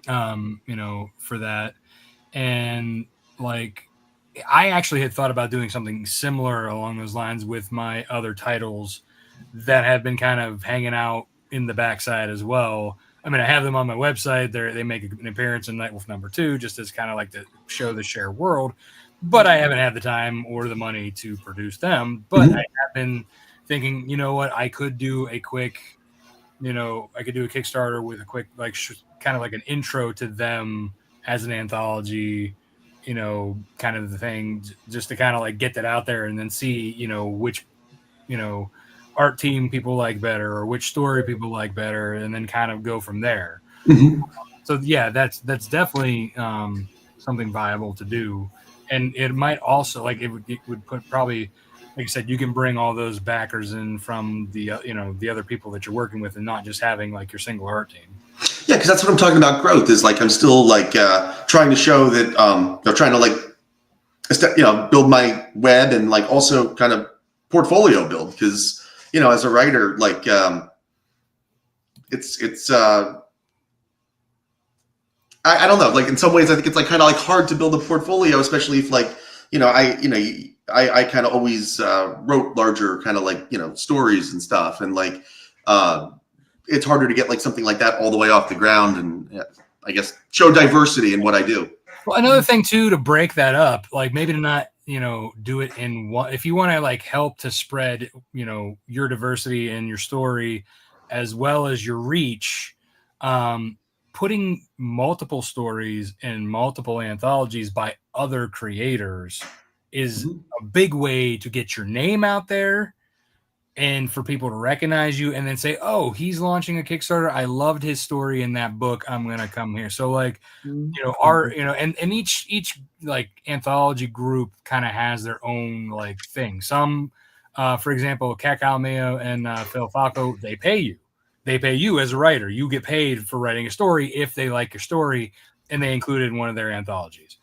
you know, for that. And like, I actually had thought about doing something similar along those lines with my other titles that have been kind of hanging out in the backside as well. I mean, I have them on my website. They make an appearance in Nightwolf #2 just as kind of like to show the share world, but I haven't had the time or the money to produce them. But I have been thinking, you know what, I could do a quick, you know, I could do a Kickstarter with a quick, like, kind of like an intro to them as an anthology, you know, kind of the thing, just to kind of like get that out there and then see, you know, which, you know, art team people like better or which story people like better, and then kind of go from there. So yeah, that's definitely something viable to do. And it might also, like, it would put probably, like I said, you can bring all those backers in from the, you know, the other people that you're working with and not just having like your single art team. Yeah, because that's what I'm talking about. Growth is like I'm still like trying to show that trying to like, you know, build my web and like also kind of portfolio build, because as a writer, like it's I don't know, like in some ways I think it's like kind of like hard to build a portfolio, especially if like I kind of always wrote larger kind of like stories and stuff, and like it's harder to get like something like that all the way off the ground, and I guess show diversity in what I do. Well, another thing too, to break that up, like maybe to not do it in one. If you want to like help to spread your diversity in your story as well as your reach, putting multiple stories in multiple anthologies by other creators is a big way to get your name out there and for people to recognize you and then say, oh, he's launching a Kickstarter. I loved his story in that book. I'm going to come here. So like, and each like anthology group kind of has their own like thing. Some, for example, Cat Calmeo and Phil Falco, they pay you. They pay you as a writer. You get paid for writing a story if they like your story and they include it in one of their anthologies.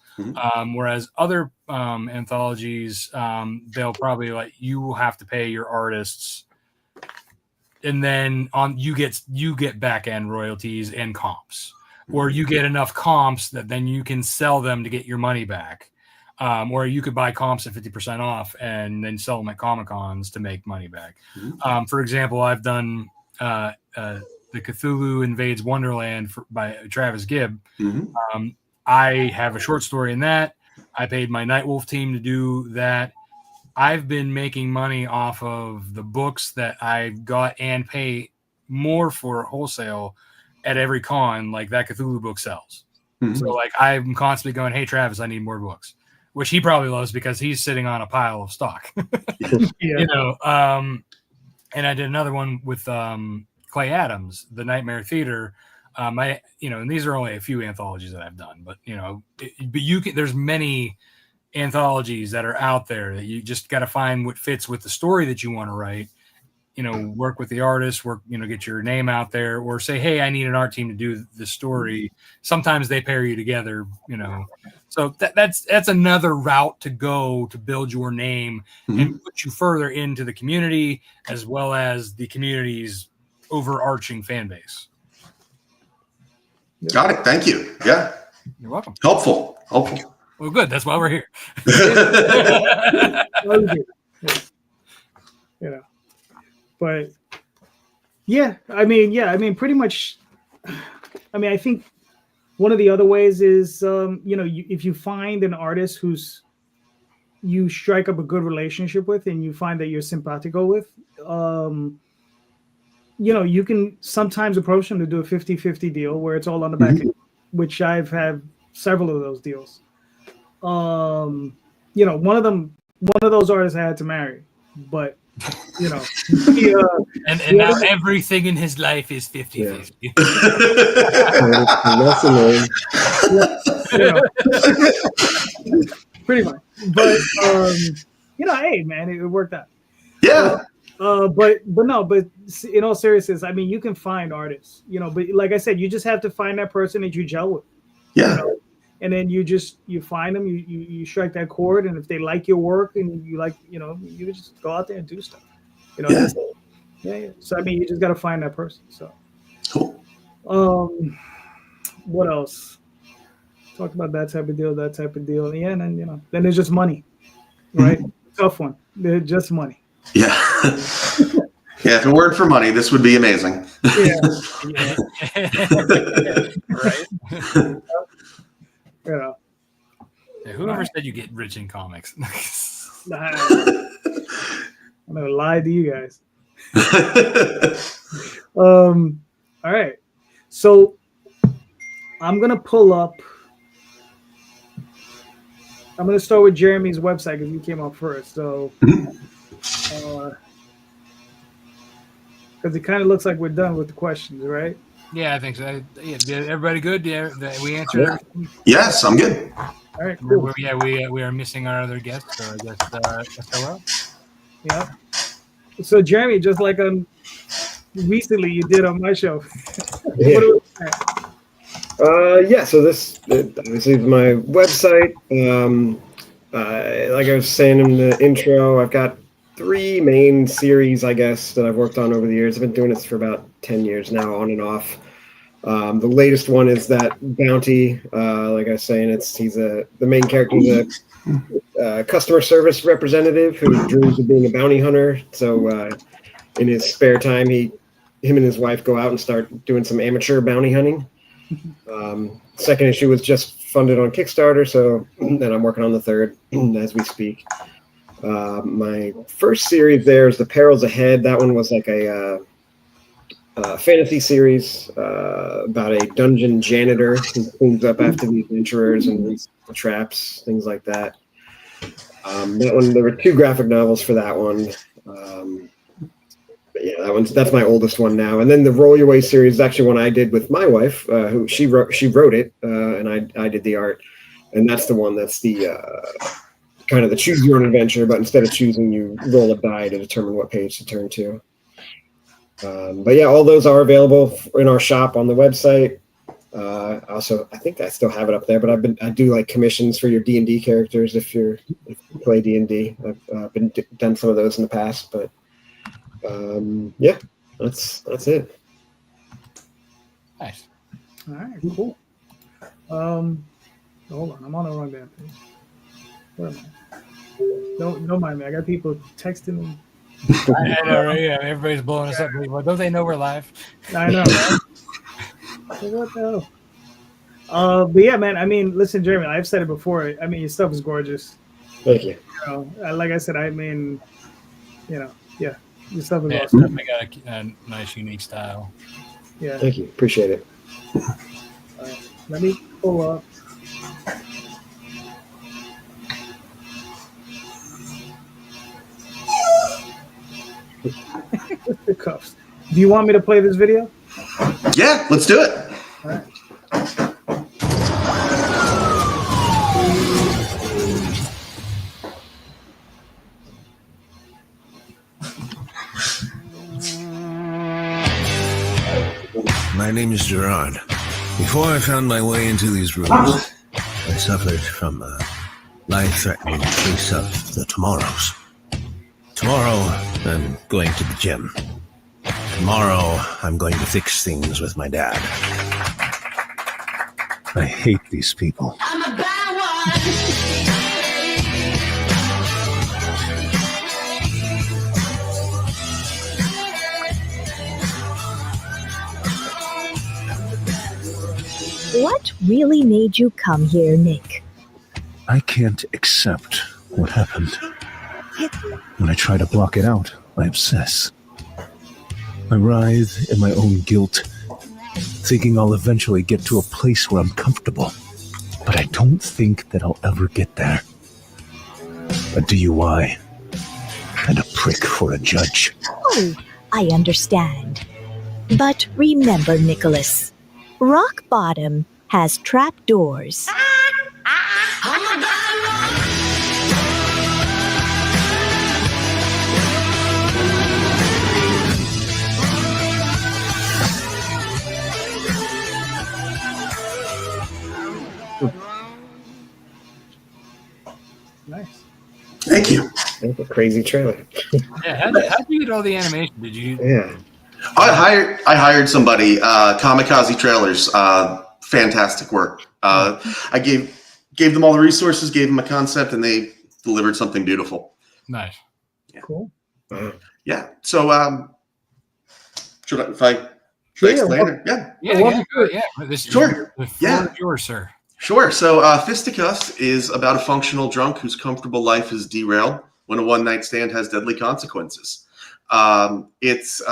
Whereas other anthologies, they'll probably like you will have to pay your artists, and then you get back end royalties and comps, or you get enough comps that then you can sell them to get your money back, or you could buy comps at 50% off and then sell them at Comic-Cons to make money back. For example, I've done the Cthulhu Invades Wonderland by Travis Gibb. I have a short story in that. I paid my Nightwolf team to do that. I've been making money off of the books that I got and pay more for wholesale at every con, like that Cthulhu book sells. So like I'm constantly going, hey Travis, I need more books, which he probably loves because he's sitting on a pile of stock. And I did another one with Clay Adams, The Nightmare Theater. And these are only a few anthologies that I've done, but there's many anthologies that are out there that you just got to find what fits with the story that you want to write. Work with the artist, get your name out there, or say, hey, I need an art team to do the story. Sometimes they pair you together, So that's another route to go to build your name and put you further into the community as well as the community's overarching fan base. Got it. Thank you. Yeah. You're welcome. Helpful. Well, good. That's why we're here. But pretty much. I think one of the other ways is, if you find an artist you strike up a good relationship with, and you find that you're simpatico with, you can sometimes approach them to do a 50-50 deal where it's all on the back end, which I've had several of those deals. One of those artists I had to marry, but and now everything in his life is 50-50. Pretty much. But hey man, it worked out. Yeah. But in all seriousness, you can find artists, but like I said, you just have to find that person that you gel with. Yeah. And then you find them, you strike that chord, and if they like your work and you like, you just go out there and do stuff. That's it. Yeah. So you just got to find that person. So cool. What else? Talk about that type of deal. Yeah, and then then there's just money, right? Tough one. There's just money. Yeah. Yeah, if it weren't for money, this would be amazing. Yeah. Right. Yeah. Whoever said you get rich in comics? I'm gonna lie to you guys. All right. So I'm gonna pull up. I'm gonna start with Jeremy's website because you came up first. So because it kind of looks like we're done with the questions, right? Yeah, I think so. Yeah, everybody good? Yeah, we answered everything? Yes, I'm good. All right, cool. We are missing our other guest, so I guess farewell. Yeah. So Jeremy, just like recently you did on my show. Yeah. So this obviously is my website. Like I was saying in the intro, I've got three main series, I guess, that I've worked on over the years. I've been doing this for about 10 years now, on and off. The latest one is that Bounty, like I was saying, the main character is a customer service representative who dreams of being a bounty hunter. So in his spare time, him and his wife go out and start doing some amateur bounty hunting. Second issue was just funded on Kickstarter, so then I'm working on the third as we speak. My first series there is The Perils Ahead. That one was like a fantasy series about a dungeon janitor who cleans up after the adventurers and reads the traps, things like that. That one, there were 2 graphic novels for that one. But yeah, that's my oldest one now. And then the Roll Your Way series is actually one I did with my wife, who she wrote it, and I did the art. And that's the one that's the kind of the choose your own adventure, but instead of choosing, you roll a die to determine what page to turn to. But yeah, all those are available in our shop on the website. Also, I think I still have it up there, but I do like commissions for your D&D characters if you play D&D. I've done some of those in the past, but yeah, that's it. Nice. All right, cool. Hold on, I'm on the wrong damn page. Where am I? Don't mind me. I got people texting me. I know, right? Yeah, everybody's blowing us up. Well, don't they know we're live? I know, right? What the hell? But yeah, man. I mean, listen, Jeremy. I've said it before. I mean, your stuff is gorgeous. Thank you. Like I said, I mean, yeah, your stuff is Yeah, awesome. definitely got a nice, unique style. Yeah. Thank you. Appreciate it. All right. Let me pull up. The cuffs. Do you want me to play this video? Yeah, let's do it. All right. My name is Gerard. Before I found my way into these rooms, I suffered from a life-threatening case of the tomorrows. Tomorrow, I'm going to the gym. Tomorrow, I'm going to fix things with my dad. I hate these people. I'm a bad one. What really made you come here, Nick? I can't accept what happened. When I try to block it out, I obsess. I writhe in my own guilt, thinking I'll eventually get to a place where I'm comfortable. But I don't think that I'll ever get there. A DUI and a prick for a judge. Oh, I understand. But remember, Nicholas, rock bottom has trapdoors. I'm a bad one. Nice. Thank you. That's a crazy trailer. Yeah, how'd you get all the animation? Did you? Yeah. I hired somebody, Kamikaze Trailers. Fantastic work. I gave them all the resources, gave them a concept, and they delivered something beautiful. Nice. Cool. Yeah. So, should I explain it? Yeah. Yeah. Sure. The floor Yeah. is yours, sir. Sure. So, Fisticuffs is about a functional drunk whose comfortable life is derailed when a one-night stand has deadly consequences. It's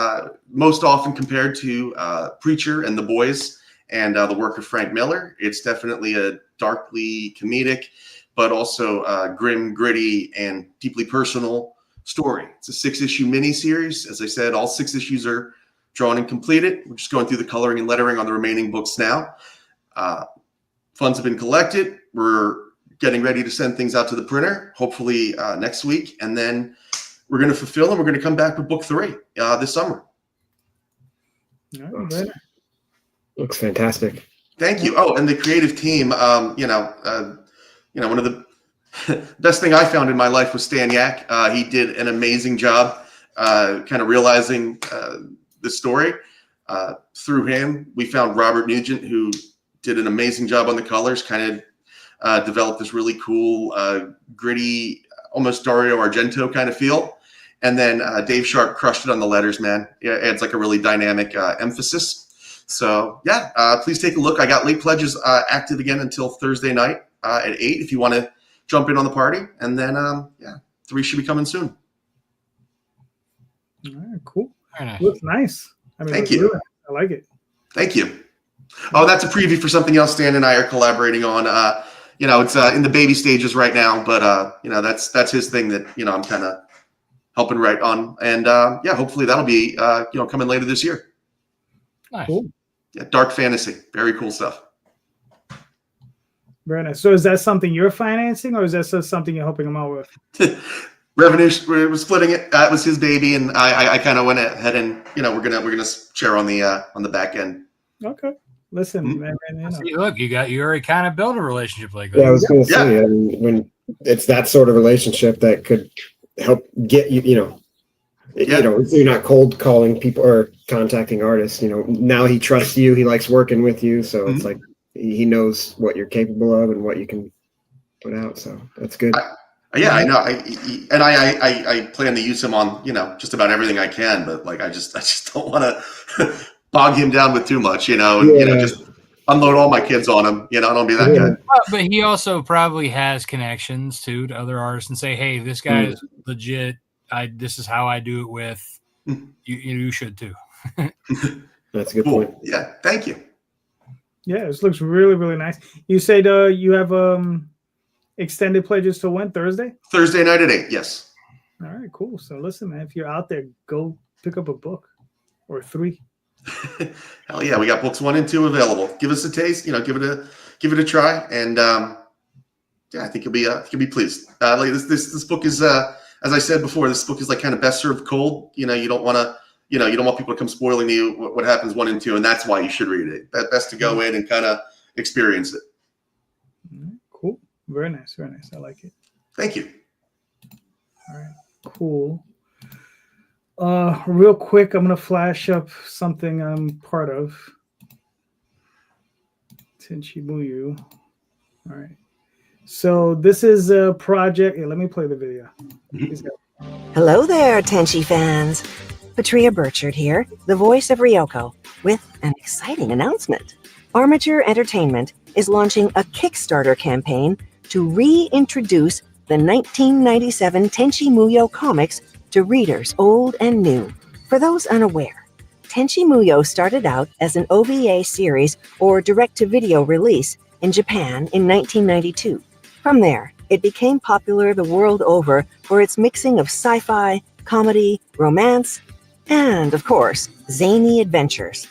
most often compared to Preacher and The Boys and the work of Frank Miller. It's definitely a darkly comedic, but also grim, gritty, and deeply personal story. It's a 6-issue miniseries. As I said, all 6 issues are drawn and completed. We're just going through the coloring and lettering on the remaining books now. Funds have been collected. We're getting ready to send things out to the printer, hopefully next week. And then we're going to fulfill and we're going to come back with book 3 this summer. Looks fantastic. Thank you. Oh, and the creative team, one of the best thing I found in my life was Stan Yak. He did an amazing job kind of realizing the story. Through him, we found Robert Nugent, who did an amazing job on the colors, kind of developed this really cool, gritty, almost Dario Argento kind of feel. And then Dave Sharp crushed it on the letters, man. It adds like a really dynamic emphasis. So yeah, please take a look. I got late pledges active again until Thursday night at 8 if you want to jump in on the party. And then 3 should be coming soon. All right, cool. Very nice. Looks nice. I mean, Thank you. Good. I like it. Thank you. Oh, that's a preview for something else Stan and I are collaborating on. It's in the baby stages right now, but that's his thing that I'm kind of helping write on, and hopefully that'll be coming later this year. Nice. Cool. Yeah, dark fantasy, very cool stuff. Very nice. So is that something you're financing, or is that just something you're helping him out with? Revenue, we're splitting it. That was his baby, and I kind of went ahead and we're gonna share on the back end. Okay. Listen, man. See, look, you already kind of built a relationship like that. Yeah, I was going to say, when it's that sort of relationship that could help get you're not cold calling people or contacting artists. Now he trusts you. He likes working with you, so it's like he knows what you're capable of and what you can put out. So that's good. I know. I plan to use him on just about everything I can, but like I just don't want to bog him down with too much, just unload all my kids on him. I don't be that guy. But he also probably has connections to other artists and say, hey, this guy is legit. This is how I do it with you should too. That's a good Cool. point. Yeah. Thank you. Yeah, this looks really, really nice. You said you have extended pledges till when? Thursday? Thursday night at 8. Yes. All right, cool. So listen, man, if you're out there, go pick up a book or 3. Hell yeah, we got books 1 and 2 available. Give us a taste, give it a try, and I think you'll be pleased. Like this book is, as I said before, this book is like kind of best served cold. You don't want to, you don't want people to come spoiling you what happens 1 and 2, and that's why you should read it. Best to go in and kind of experience it. Cool, very nice, very nice. I like it. Thank you. All right, cool. Real quick, I'm gonna flash up something I'm part of. Tenchi Muyo. All right. So this is a project. Let me play the video. Hello there, Tenchi fans. Patria Burchard here, the voice of Ryoko, with an exciting announcement. Armature Entertainment is launching a Kickstarter campaign to reintroduce the 1997 Tenchi Muyo comics to readers old and new. For those unaware, Tenchi Muyo started out as an OVA series or direct-to-video release in Japan in 1992. From there, it became popular the world over for its mixing of sci-fi, comedy, romance, and, of course, zany adventures.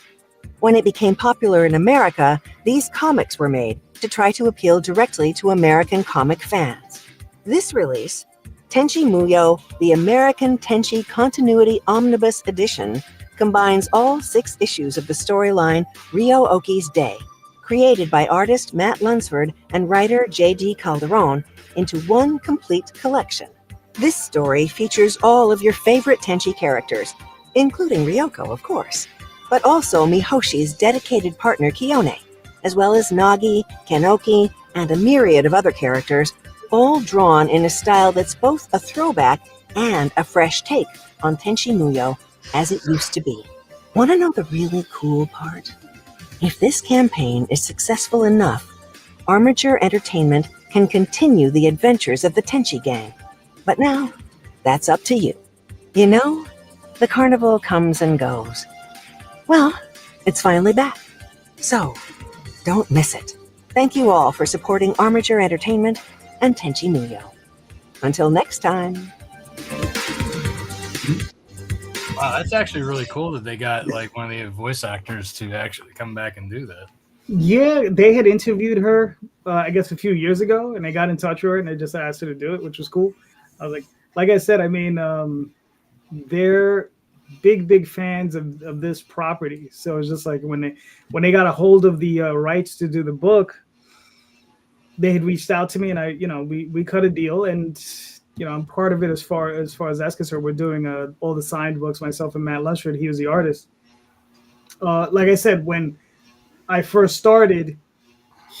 When it became popular in America, these comics were made to try to appeal directly to American comic fans. This release, Tenchi Muyo, the American Tenchi Continuity Omnibus Edition, combines all 6 issues of the storyline Ryo Oki's Day, created by artist Matt Lunsford and writer J.D. Calderon, into one complete collection. This story features all of your favorite Tenchi characters, including Ryoko, of course, but also Mihoshi's dedicated partner Kiyone, as well as Nagi, Kenoki, and a myriad of other characters, all drawn in a style that's both a throwback and a fresh take on Tenchi Muyo as it used to be. Want to know the really cool part? If this campaign is successful enough, Armature Entertainment can continue the adventures of the Tenchi gang. But now, that's up to you. The carnival comes and goes. Well, it's finally back. So, don't miss it. Thank you all for supporting Armature Entertainment and Tenchi Muyo. Until next time. Wow, that's actually really cool that they got like one of the voice actors to actually come back and do that. Yeah, they had interviewed her, I guess, a few years ago, and they got in touch with her, and they just asked her to do it, which was cool. I was like I said, I mean, they're big fans of this property, so it's just like when they got a hold of the rights to do the book, they had reached out to me, and we cut a deal, and I'm part of it as far as that's concerned. We're doing all the signed books, myself and Matt Lunsford. He was the artist. Like I said, when I first started,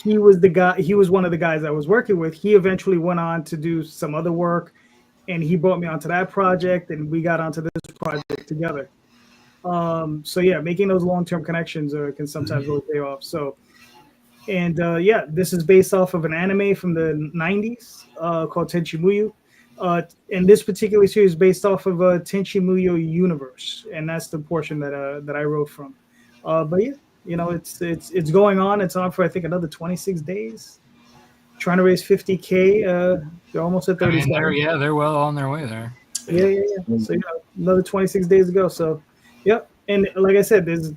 he was the guy. He was one of the guys I was working with. He eventually went on to do some other work, and he brought me onto that project, and we got onto this project together. So yeah, making those long-term connections can sometimes really pay off. So, and this is based off of an anime from the 90s called Tenchi Muyo. And this particular series is based off of a Tenchi Muyo universe, and that's the portion that I wrote from. But yeah, it's going on. It's on for I think another 26 days. Trying to raise 50K. They're almost at 30. They're well on their way there. Yeah. So another 26 days to go. So, yep. And like I said, there's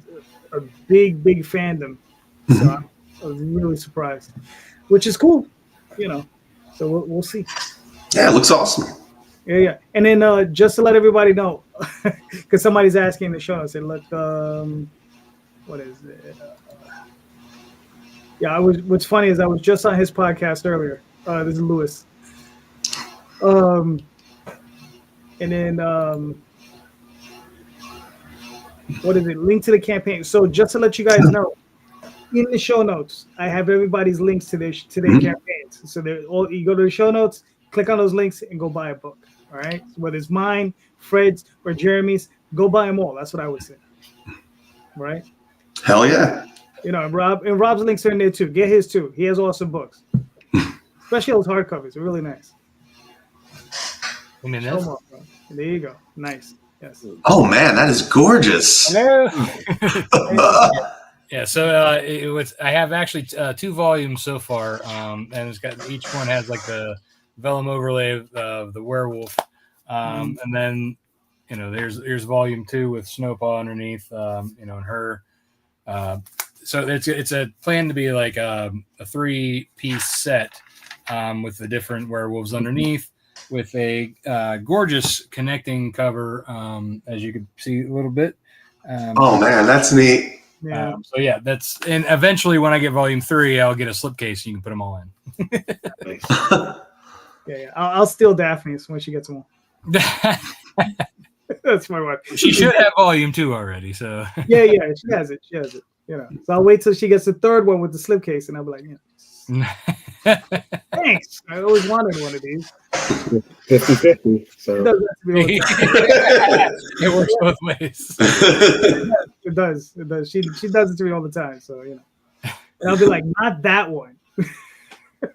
a big fandom. So I was really surprised, which is cool. So we'll see. Yeah, it looks awesome. Yeah. And then just to let everybody know, because somebody's asking in the show, I said, look, what is it? What's funny is I was just on his podcast earlier. This is Lewis. And then what is it? Link to the campaign. So just to let you guys know, in the show notes, I have everybody's links to their campaigns. So you go to the show notes, click on those links, and go buy a book. All right. So whether it's mine, Fred's, or Jeremy's, go buy them all. That's what I would say. Right. Hell yeah. Rob's links are in there too. Get his too. He has awesome books, especially those hardcovers. They're really nice. There you go. Nice. Yes. Oh man, that is gorgeous. Hello. Yeah. So I have actually 2 volumes so far, and it's got each one has like the vellum overlay of the werewolf, and then there's volume 2 with Snowpaw underneath, and her. So it's a plan to be like a 3-piece set with the different werewolves underneath, with a gorgeous connecting cover, as you can see a little bit. Oh man, that's neat. Yeah. And eventually when I get volume 3, I'll get a slipcase and you can put them all in. Yeah. I'll steal Daphne's when she gets them all. That's my wife. She should have volume 2 already. So yeah, she has it. So I'll wait till she gets the 3rd one with the slipcase, and I'll be like, thanks. I always wanted one of these. 50-50. So It does have to be all the time. it works both ways. It does. She does it to me all the time. So and I'll be like, not that one.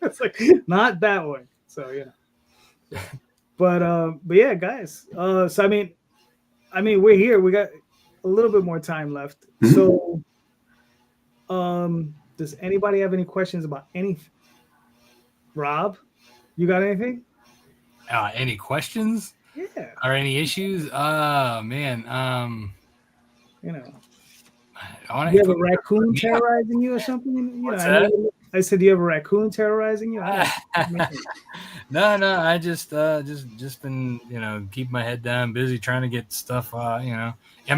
It's like not that one. So but yeah, guys. So I mean, we're here. We got a little bit more time left. So, does anybody have any questions about anything? Rob, you got anything? Any questions? Yeah. Or any issues? Man. You have a raccoon terrorizing you or something? What's that? I said, do you have a raccoon terrorizing you? No. I just been keeping my head down, busy trying to get stuff. I'm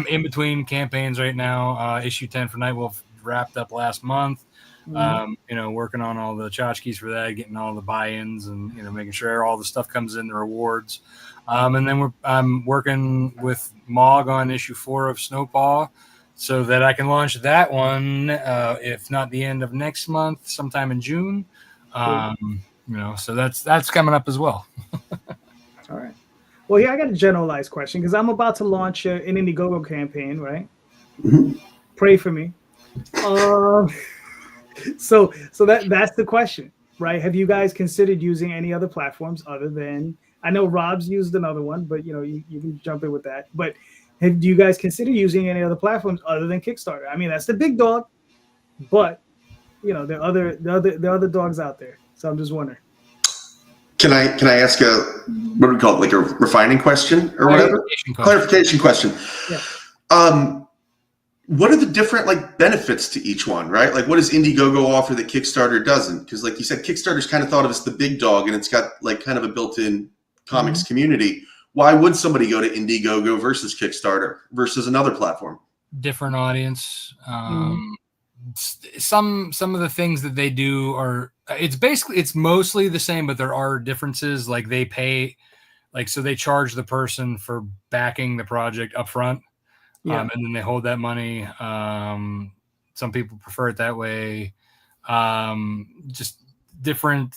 in between campaigns right now. Issue 10 for Nightwolf wrapped up last month. Working on all the tchotchkes for that, getting all the buy-ins, and making sure all the stuff comes in the rewards. And then I'm working with Mog on issue 4 of Snowpaw, so that I can launch that one, if not the end of next month, sometime in June. So that's coming up as well. All right. Well, I got a generalized question because I'm about to launch an Indiegogo campaign, right? Pray for me. So that's the question, right? Have you guys considered using any other platforms other than? I know Rob's used another one, but you can jump in with that. But do you guys consider using any other platforms other than Kickstarter? I mean, that's the big dog, but there are other dogs out there. So I'm just wondering. Can I ask what do we call it, like a refining question or whatever? Clarification question. Yeah. What are the different benefits to each one, right? Like, what does Indiegogo offer that Kickstarter doesn't? Because like you said, Kickstarter's kind of thought of as the big dog, and it's got kind of a built-in comics community. Why would somebody go to Indiegogo versus Kickstarter versus another platform? Different audience, some of the things that they do are it's mostly the same, but there are differences. Like they pay, like so they charge the person for backing the project up front, and then they hold that money. Some people prefer it that way. Just different.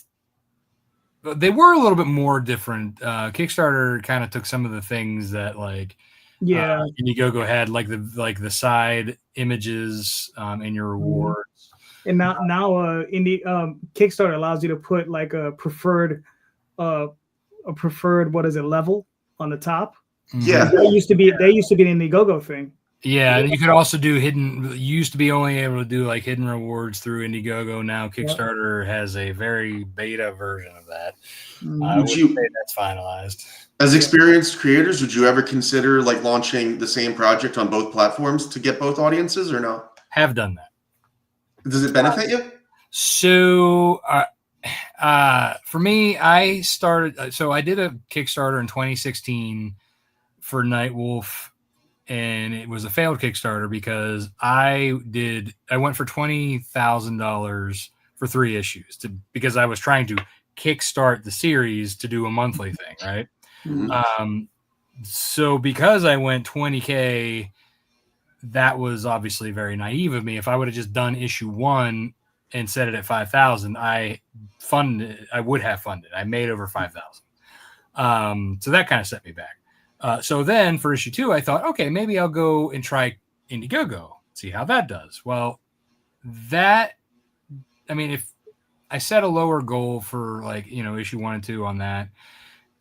They were a little bit more different. Kickstarter kind of took some of the things that like Indiegogo had, like the side images in your rewards. And now Kickstarter allows you to put like a preferred what is it, level on the top. Yeah, That used to be an Indiegogo thing. Yeah, and you could also do hidden. You used to be only able to do like hidden rewards through Indiegogo. Now Kickstarter has a very beta version of that. Would you say that's finalized? As experienced creators, would you ever consider like launching the same project on both platforms to get both audiences, or no? Have done that. Does it benefit you? So, for me, I started. So I did a Kickstarter in 2016 for Nightwolf. And it was a failed Kickstarter because I went for $20,000 for 3 issues because I was trying to kickstart the series to do a monthly thing, right? So because I went $20K, that was obviously very naive of me. If I would have just done issue 1 and set it at 5,000, I would have funded. I made over 5,000. So that kind of set me back. So then for issue 2, I thought, okay, maybe I'll go and try Indiegogo, see how that does. Well, if I set a lower goal for like, issue 1 and 2 on that,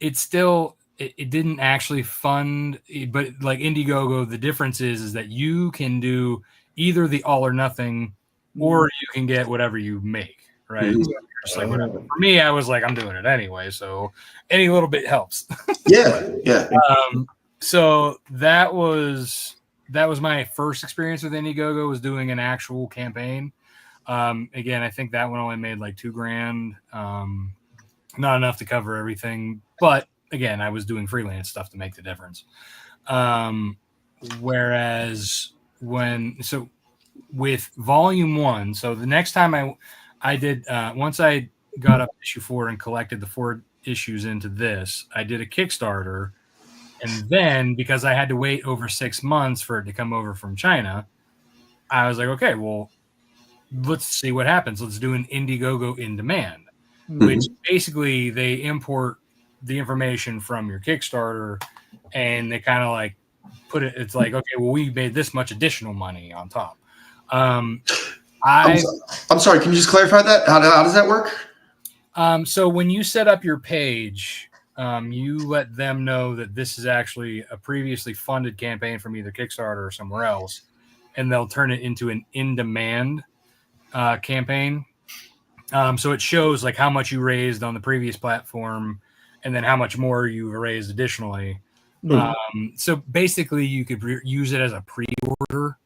it didn't actually fund, but like Indiegogo, the difference is that you can do either the all or nothing, or you can get whatever you make, right? So just like whatever. For me, I was like, I'm doing it anyway, so any little bit helps. Yeah. So that was my first experience with Indiegogo, was doing an actual campaign. Again, I think that one only made like $2,000, not enough to cover everything. But again, I was doing freelance stuff to make the difference. Whereas with volume 1, so the next time I did, once I got up issue 4 and collected the 4 issues into this, I did a Kickstarter. And then because I had to wait over 6 months for it to come over from China, I was like, okay, well, let's see what happens. Let's do an Indiegogo in demand, which basically they import the information from your Kickstarter and they kind of like put it, it's like, okay, well, we made this much additional money on top. I'm sorry, can you just clarify that? How does that work? So when you set up your page, you let them know that this is actually a previously funded campaign from either Kickstarter or somewhere else, and they'll turn it into an in-demand campaign. So it shows like how much you raised on the previous platform and then how much more you raised additionally. So basically you could use it as a pre-order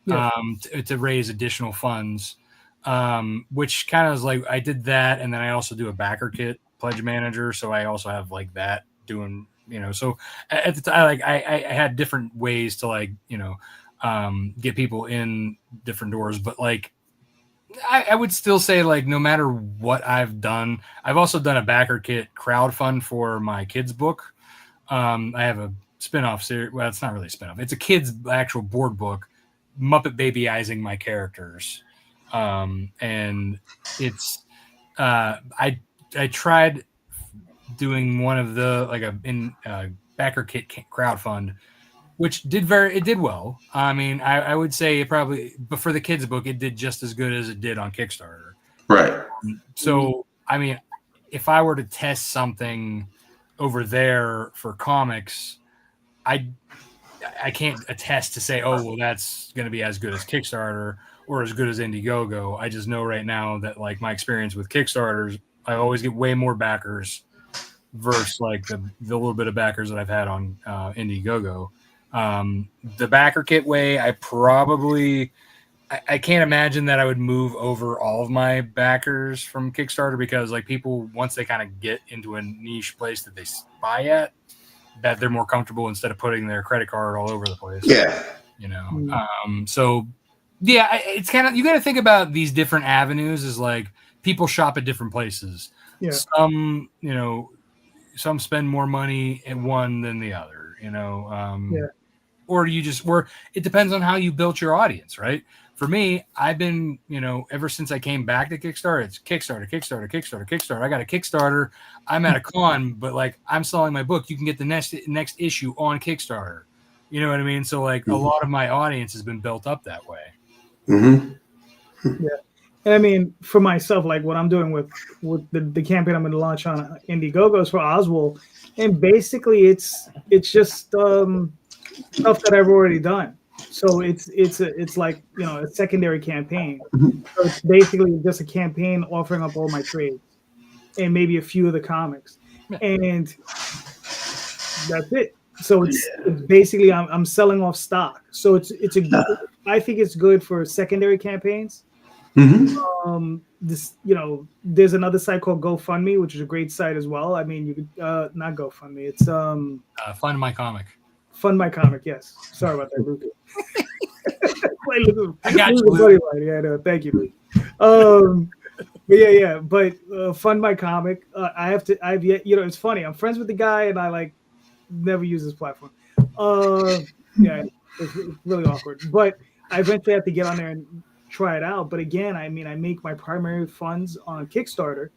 to raise additional funds, which kind of is like, I did that. And then I also do a backer kit pledge manager. So I also have like that doing, so at the time, like I had different ways to like, get people in different doors, but like, I would still say like, no matter what I've done, I've also done a backer kit crowdfund for my kids book. I have a spinoff series. Well, it's not really a spinoff. It's a kid's actual board book, Muppet Babyizing my characters. And it's, I tried doing one of the, like a backer kit crowdfund, which did well. I mean, I would say it probably, but for the kids book, it did just as good as it did on Kickstarter. Right. So, I mean, if I were to test something over there for comics, I can't attest to say, oh, well, that's going to be as good as Kickstarter or as good as Indiegogo. I just know right now that like my experience with Kickstarters, I always get way more backers versus like the little bit of backers that I've had on Indiegogo. The backer kit way, I can't imagine that I would move over all of my backers from Kickstarter, because like people, once they kind of get into a niche place that they buy at, that they're more comfortable instead of putting their credit card all over the place. Yeah. So Yeah, it's kind of, you got to think about these different avenues as like people shop at different places. Yeah. Some, some spend more money in one than the other, Yeah. or it depends on how you built your audience, right? For me, I've been, ever since I came back to Kickstarter, it's Kickstarter. I got a Kickstarter. I'm at a con, but like I'm selling my book. You can get the next issue on Kickstarter. You know what I mean? So like a lot of my audience has been built up that way. Mm-hmm. Yeah. And I mean, for myself, like what I'm doing with the campaign I'm going to launch on Indiegogo is for Oswald, and basically it's just stuff that I've already done. So it's like a secondary campaign. So it's basically just a campaign offering up all my trades and maybe a few of the comics, and that's it. So it's basically I'm selling off stock. So I think it's good for secondary campaigns. Mm-hmm. There's another site called GoFundMe, which is a great site as well. I mean, you could not GoFundMe. It's Fund My Comic. Fund My Comic. Yes. Sorry about that, Luke. I got you, Luke. Yeah, no, thank you, Luke. But Fund My Comic. It's funny. I'm friends with the guy, and I like never use this platform. It's really awkward. But I eventually have to get on there and try it out. But again, I mean, I make my primary funds on Kickstarter.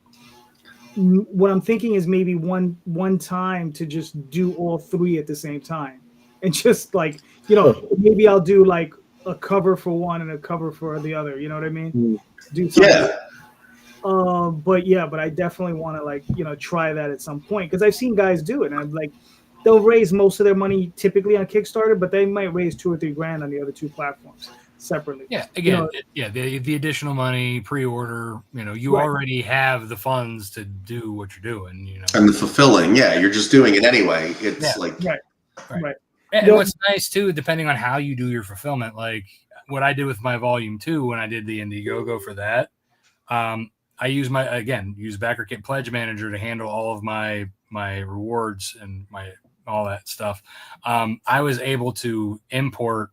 What I'm thinking is maybe one time to just do all three at the same time, and just like maybe I'll do like a cover for one and a cover for the other. You know what I mean? Do something. Yeah. But I definitely want to try that at some point, because I've seen guys do it, and I'm like, they'll raise most of their money typically on Kickstarter, but they might raise $2 or $3 grand on the other two platforms separately. Yeah, again, the additional money, pre-order, you already have the funds to do what you're doing, And the fulfilling, you're just doing it anyway. It's right. And what's nice too, depending on how you do your fulfillment, like what I did with my volume 2 when I did the Indiegogo for that, I use Backer Kit Pledge Manager to handle all of my rewards and all that stuff. I was able to import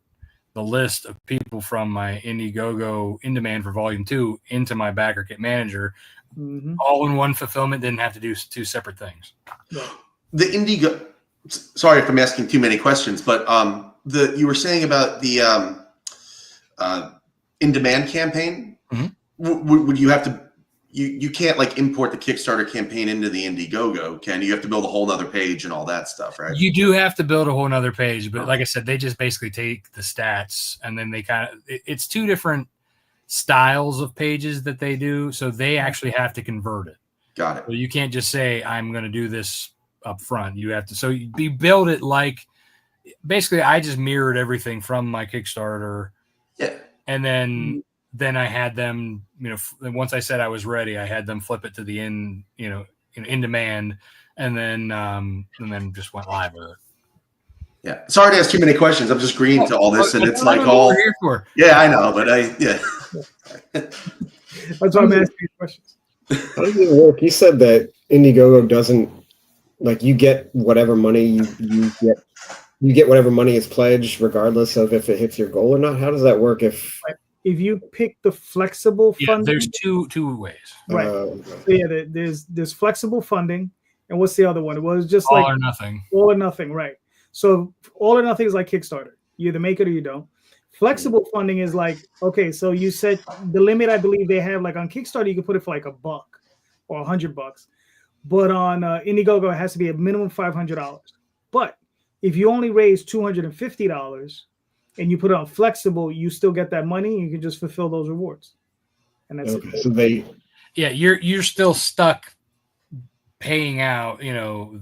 the list of people from my Indiegogo in demand for volume 2 into my Backer Kit Manager, all in one fulfillment. Didn't have to do two separate things. The Indiegogo. Sorry if I'm asking too many questions, but you were saying about the in demand campaign. Would you have to? You can't like import the Kickstarter campaign into the Indiegogo, can you? You have to build a whole nother page and all that stuff, right? You do have to build a whole nother page, but like I said, they just basically take the stats and then they it's two different styles of pages that they do. So they actually have to convert it. Got it. So you can't just say, I'm going to do this up front. You have to, so you build it like, basically I just mirrored everything from my Kickstarter. Yeah. And then I had them, once I said I was ready, I had them flip it to the in demand, and then just went live with it. Yeah. Sorry to ask too many questions. I'm just green to all this, and it's like all. We're here for. Yeah, I know, but That's why I'm asking you questions. How does it work? You said that Indiegogo doesn't you get whatever money you get whatever money is pledged, regardless of if it hits your goal or not. How does that work? If you pick the flexible funding, there's two ways. Right. So there's flexible funding, and what's the other one? It was just all or nothing. All or nothing, right? So all or nothing is like Kickstarter. You either make it or you don't. Flexible funding is like, okay, so you set the limit. I believe they have like on Kickstarter, you can put it for like $1 or $100, but on Indiegogo it has to be a minimum $500. But if you only raise $250 and you put it on flexible, you still get that money. You can just fulfill those rewards, and that's okay. it. So you're still stuck paying out. You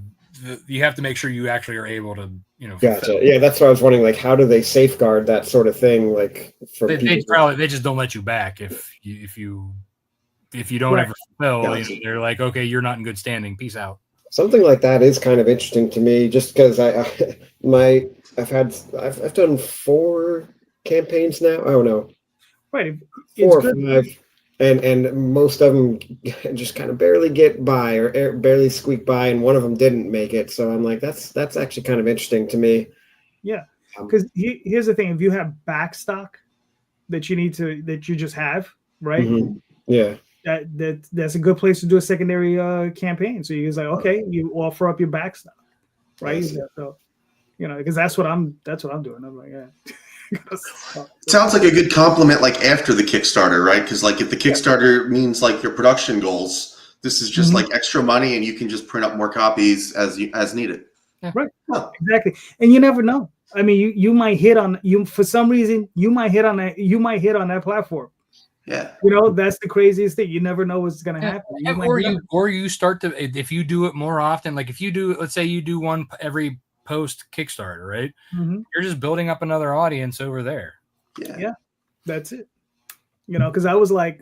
have to make sure you actually are able to. Gotcha. Yeah, that's what I was wondering. Like, how do they safeguard that sort of thing? Like, for they just don't let you back if you don't ever fulfill. Gotcha. They're like, okay, you're not in good standing. Peace out. Something like that is kind of interesting to me, just because I've done 4 campaigns now. Oh no, right, 4 or 5, and most of them just kind of barely get by or barely squeak by, and one of them didn't make it. So I'm like, that's actually kind of interesting to me. Yeah, because here's the thing: if you have backstock, that you just have, right? Mhm. Yeah. That's a good place to do a secondary campaign. So you're like, okay, you offer up your backstop, right? Yes. So because that's what I'm doing. I'm like, yeah. Sounds like a good compliment, like after the Kickstarter, right? Because like if the Kickstarter means like your production goals, this is just like extra money, and you can just print up more copies as needed. Right. Exactly. And you never know. I mean, you might hit on for some reason. You might hit on that platform. Yeah. That's the craziest thing. You never know what's going to happen. Or you start to, if you do it more often, like if you do, let's say you do one every post Kickstarter, right? You're just building up another audience over there. Yeah. That's it. Because I was like,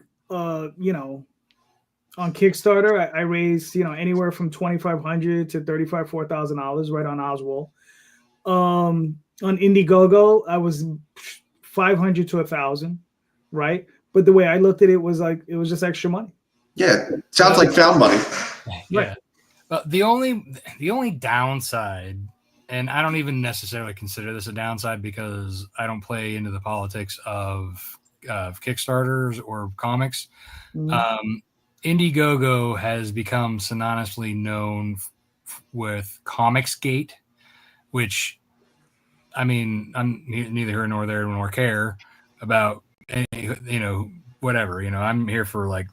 on Kickstarter, I raised, anywhere from $2,500 to $4,000 right on Oswald. On Indiegogo, I was $500 to $1,000, right? But the way I looked at it was like it was just extra money. Yeah, sounds like found money. Yeah. Right. But the only downside, and I don't even necessarily consider this a downside because I don't play into the politics of Kickstarters or comics. Indiegogo has become synonymously known with Comicsgate, which, I mean, I'm neither here nor there nor care about, whatever. I'm here for like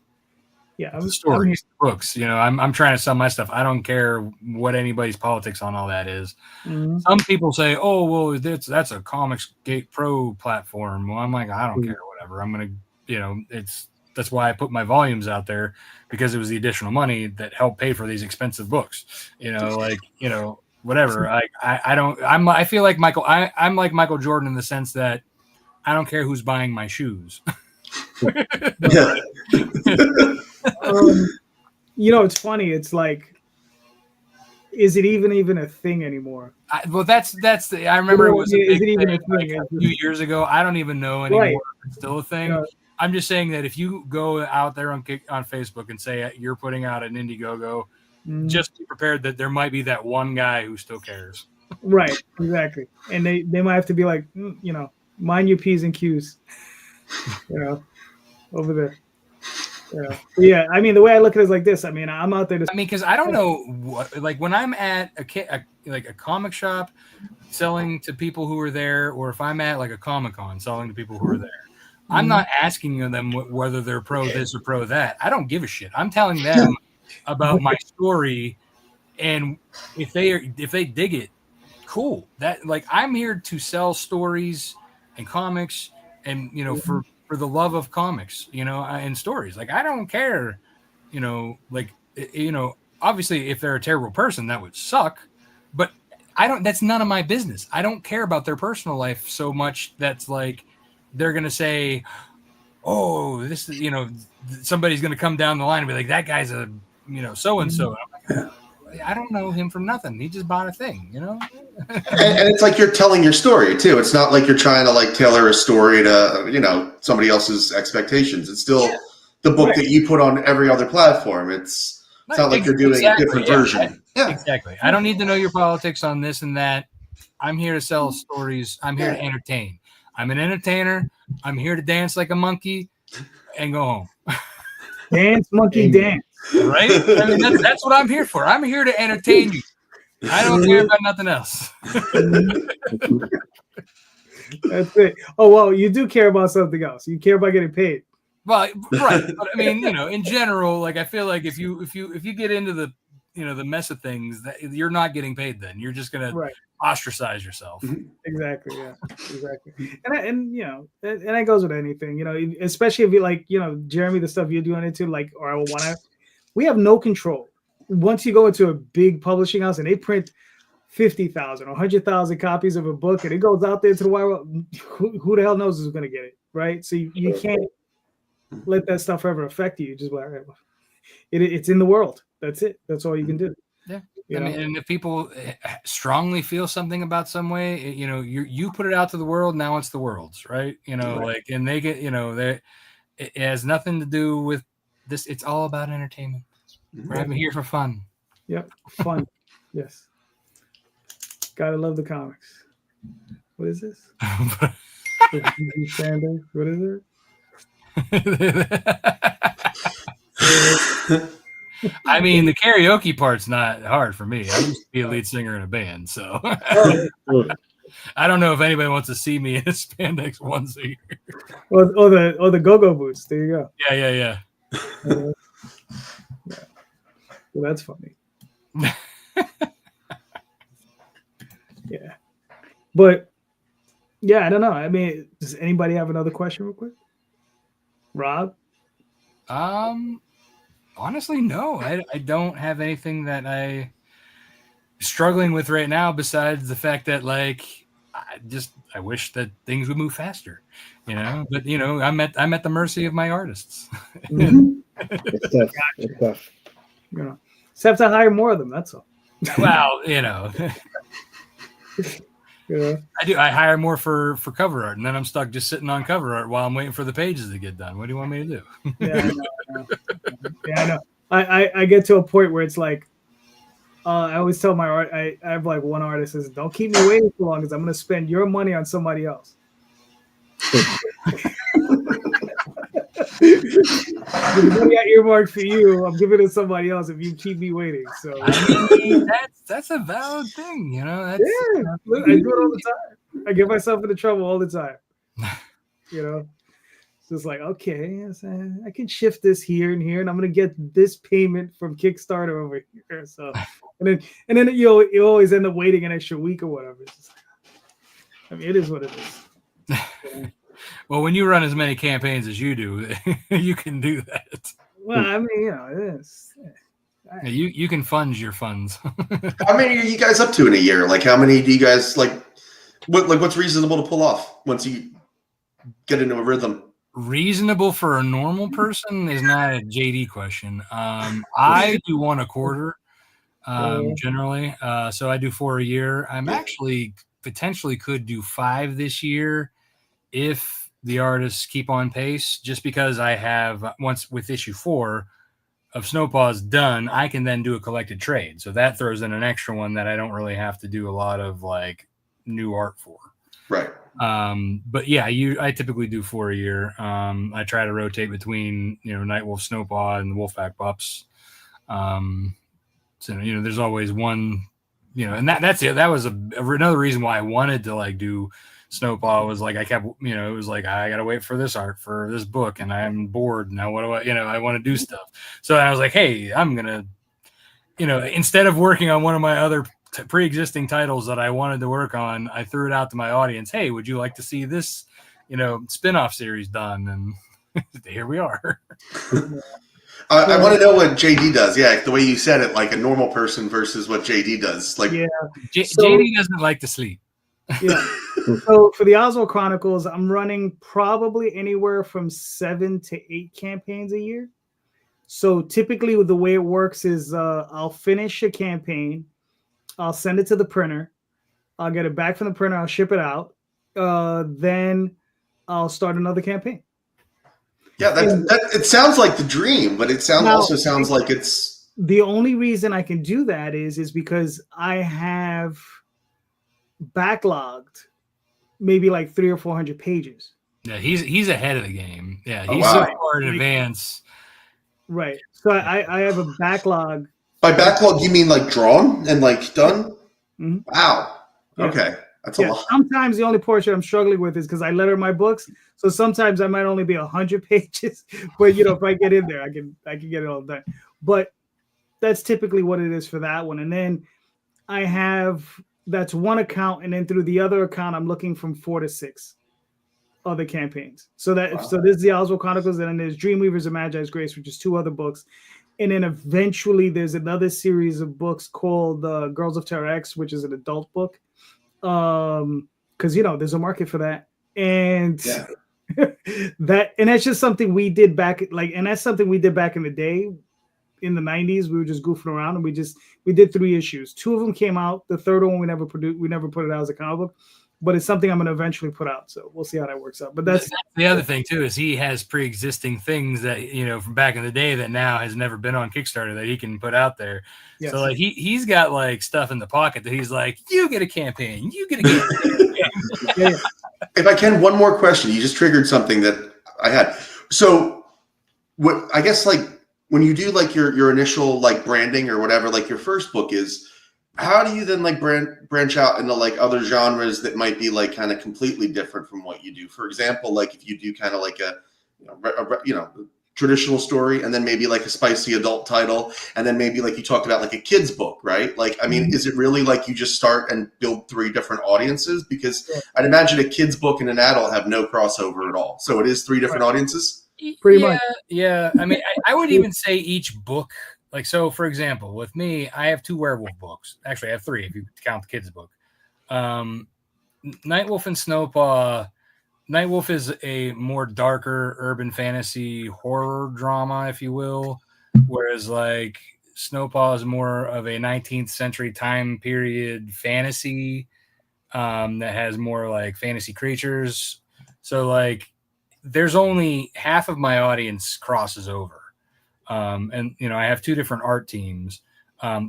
stories, books. I'm trying to sell my stuff. I don't care what anybody's politics on all that is. Some people say, oh, well, that's a Comicsgate Pro platform. Well, I'm like, I don't care, whatever. I'm going to, that's why I put my volumes out there, because it was the additional money that helped pay for these expensive books, whatever. I feel like Michael, I'm like Michael Jordan in the sense that I don't care who's buying my shoes. It's funny. It's like, is it even a thing anymore? I remember it was a big thing like a few years ago. I don't even know anymore if it's still a thing. I'm just saying that if you go out there on Facebook and say you're putting out an Indiegogo, just be prepared that there might be that one guy who still cares. Right, exactly. And they might have to be like, mind your P's and Q's, over there. Yeah, I mean, the way I look at it is like this. I mean, I'm out there because I don't know what, like when I'm at a comic shop selling to people who are there, or if I'm at like a Comic-Con selling to people who are there, I'm not asking them whether they're pro this or pro that. I don't give a shit. I'm telling them about my story, and if they dig it, cool. That, like, I'm here to sell stories and comics, and for the love of comics, and stories. Like, I don't care, obviously if they're a terrible person, that would suck, but that's none of my business. I don't care about their personal life so much. That's like, they're going to say, oh, this is, somebody's going to come down the line and be like, that guy's a, so-and-so. I'm like, I don't know him from nothing. He just bought a thing, and it's like you're telling your story too. It's not like you're trying to like tailor a story to, somebody else's expectations. It's still the book that you put on every other platform. It's not like you're doing a different version. Exactly. I don't need to know your politics on this and that. I'm here to sell stories. I'm here to entertain. I'm an entertainer. I'm here to dance like a monkey and go home. Dance, monkey, dance. Right? I mean, that's what I'm here for. I'm here to entertain you. I don't care about nothing else. That's it. Oh, well, you do care about something else. You care about getting paid. Well, right. But I mean, in general, like, I feel like if you get into the, the mess of things, that you're not getting paid then. You're just going to ostracize yourself. Exactly. Yeah, exactly. And that goes with anything, especially if you like, Jeremy, the stuff you're doing into like, or we have no control. Once you go into a big publishing house and they print 50,000 or 100,000 copies of a book and it goes out there to the wide world, who the hell knows who's going to get it, right? So you can't let that stuff ever affect you. Just like, it's in the world. That's it. That's all you can do. Yeah. I mean, and if people strongly feel something about some way, you put it out to the world. Now it's the world's, right? Like, and they get, it has nothing to do with this. It's all about entertainment. I'm here for fun. Yep. Fun. Yes. Gotta love the comics. What is this? Sanders, what is I mean, the karaoke part's not hard for me. I used to be a lead singer in a band, so it? I don't know if anybody wants to see me in a spandex onesie. Or the go-go boots. There you go. Yeah. Well, that's funny. Yeah. But yeah, I don't know. I mean, does anybody have another question real quick? Rob? Honestly, no. I don't have anything that I'm struggling with right now besides the fact that I wish that things would move faster, but I'm at the mercy of my artists. Mm-hmm. It's tough. It's tough. Just have to hire more of them, that's all. Well, Yeah. I hire more for cover art, and then I'm stuck just sitting on cover art while I'm waiting for the pages to get done. What do you want me to do? Yeah, I know. I get to a point where it's like, I always tell my art, I have like one artist says, don't keep me waiting too long because I'm going to spend your money on somebody else. The money I earmarked for you, I'm giving it to somebody else if you keep me waiting. So I mean, that's a valid thing, That's, yeah, I do it all the time. I get myself into trouble all the time. It's just like, okay, I can shift this here and here, and I'm gonna get this payment from Kickstarter over here. So, and then you always end up waiting an extra week or whatever. It's just like, it is what it is. Well, when you run as many campaigns as you do, you can do that. Well, I mean, it is. You can fund your funds. How many are you guys up to in a year? Like, how many do you guys what's reasonable to pull off once you get into a rhythm? Reasonable for a normal person is not a JD question. I do one a quarter generally. So I do 4 a year. I'm actually potentially could do 5 this year if the artists keep on pace, just because I have once with issue 4 of Snowpaw's done, I can then do a collected trade. So that throws in an extra one that I don't really have to do a lot of new art for. Right. But yeah, I typically do 4 a year. I try to rotate between, Nightwolf, Snowpaw, and the Wolfpack Pups. So, there's always one, and that's it. That was another reason why I wanted to do Snowpaw was I kept, it was I got to wait for this art for this book and I'm bored now. What do I want to do stuff. So I was like, hey, I'm going to, instead of working on one of my other pre-existing titles that I wanted to work on, I threw it out to my audience. Hey, would you like to see this, spin-off series done? And here we are. I want to know what JD does. Yeah, the way you said it, like a normal person versus what JD does. JD doesn't like to sleep. Yeah. So for the Oswald Chronicles, I'm running probably anywhere from 7 to 8 campaigns a year. So typically the way it works is I'll finish a campaign. I'll send it to the printer. I'll get it back from the printer. I'll ship it out. Then I'll start another campaign. Yeah, it sounds like the dream, but it also sounds like it's... The only reason I can do that is because I have backlogged maybe 300 or 400 pages. Yeah, he's ahead of the game. Yeah, he's wow. so far in advance. Right. So I have a backlog. By backlog, you mean drawn and done? Mm-hmm. Wow. Yeah. Okay. That's a lot. Sometimes the only portion I'm struggling with is because I letter my books. So sometimes I might only be 100 pages, but if I get in there, I can get it all done. But that's typically what it is for that one. And then I have, that's one account, and then through the other account, I'm looking from 4 to 6 other campaigns. So this is the Oswald Chronicles, and then there's Dreamweavers of Magi's Grace, which is 2 other books. And then eventually there's another series of books called Girls of Terra X, which is an adult book. Because there's a market for that. And that's just something we did back and that's something we did back in the day. In the 90s, we were just goofing around, and we did 3 issues. 2 of them came out. The third one we never put it out as a comic book. but it's something I'm going to eventually put out. So we'll see how that works out. But that's the other thing too, is he has pre-existing things that, from back in the day that now has never been on Kickstarter that he can put out there. Yes. So like he's got like stuff in the pocket that he's like, you get a campaign, you get a campaign. yeah. If I can, one more question. You just triggered something that I had. So what, I guess, like when you do like your initial like branding or whatever, like your first book is, how do you then like branch out into like other genres that might be like kind of completely different from what you do? For example, like if you do kind of like a traditional story, and then maybe like a spicy adult title, and then maybe like you talked about like a kid's book, right? Like, I mean, is it really like you just start and build 3 different audiences? Because I'd imagine a kid's book and an adult have no crossover at all. So it is 3 different audiences? Pretty much. Yeah. I mean, I would even say each book, like, so for example, with me, I have 2 werewolf books. Actually, I have 3 if you count the kids' book. Nightwolf and Snowpaw. Nightwolf is a more darker urban fantasy horror drama, if you will, whereas like Snowpaw is more of a 19th century time period fantasy that has more like fantasy creatures. So like there's only half of my audience crosses over. And I have 2 different art teams.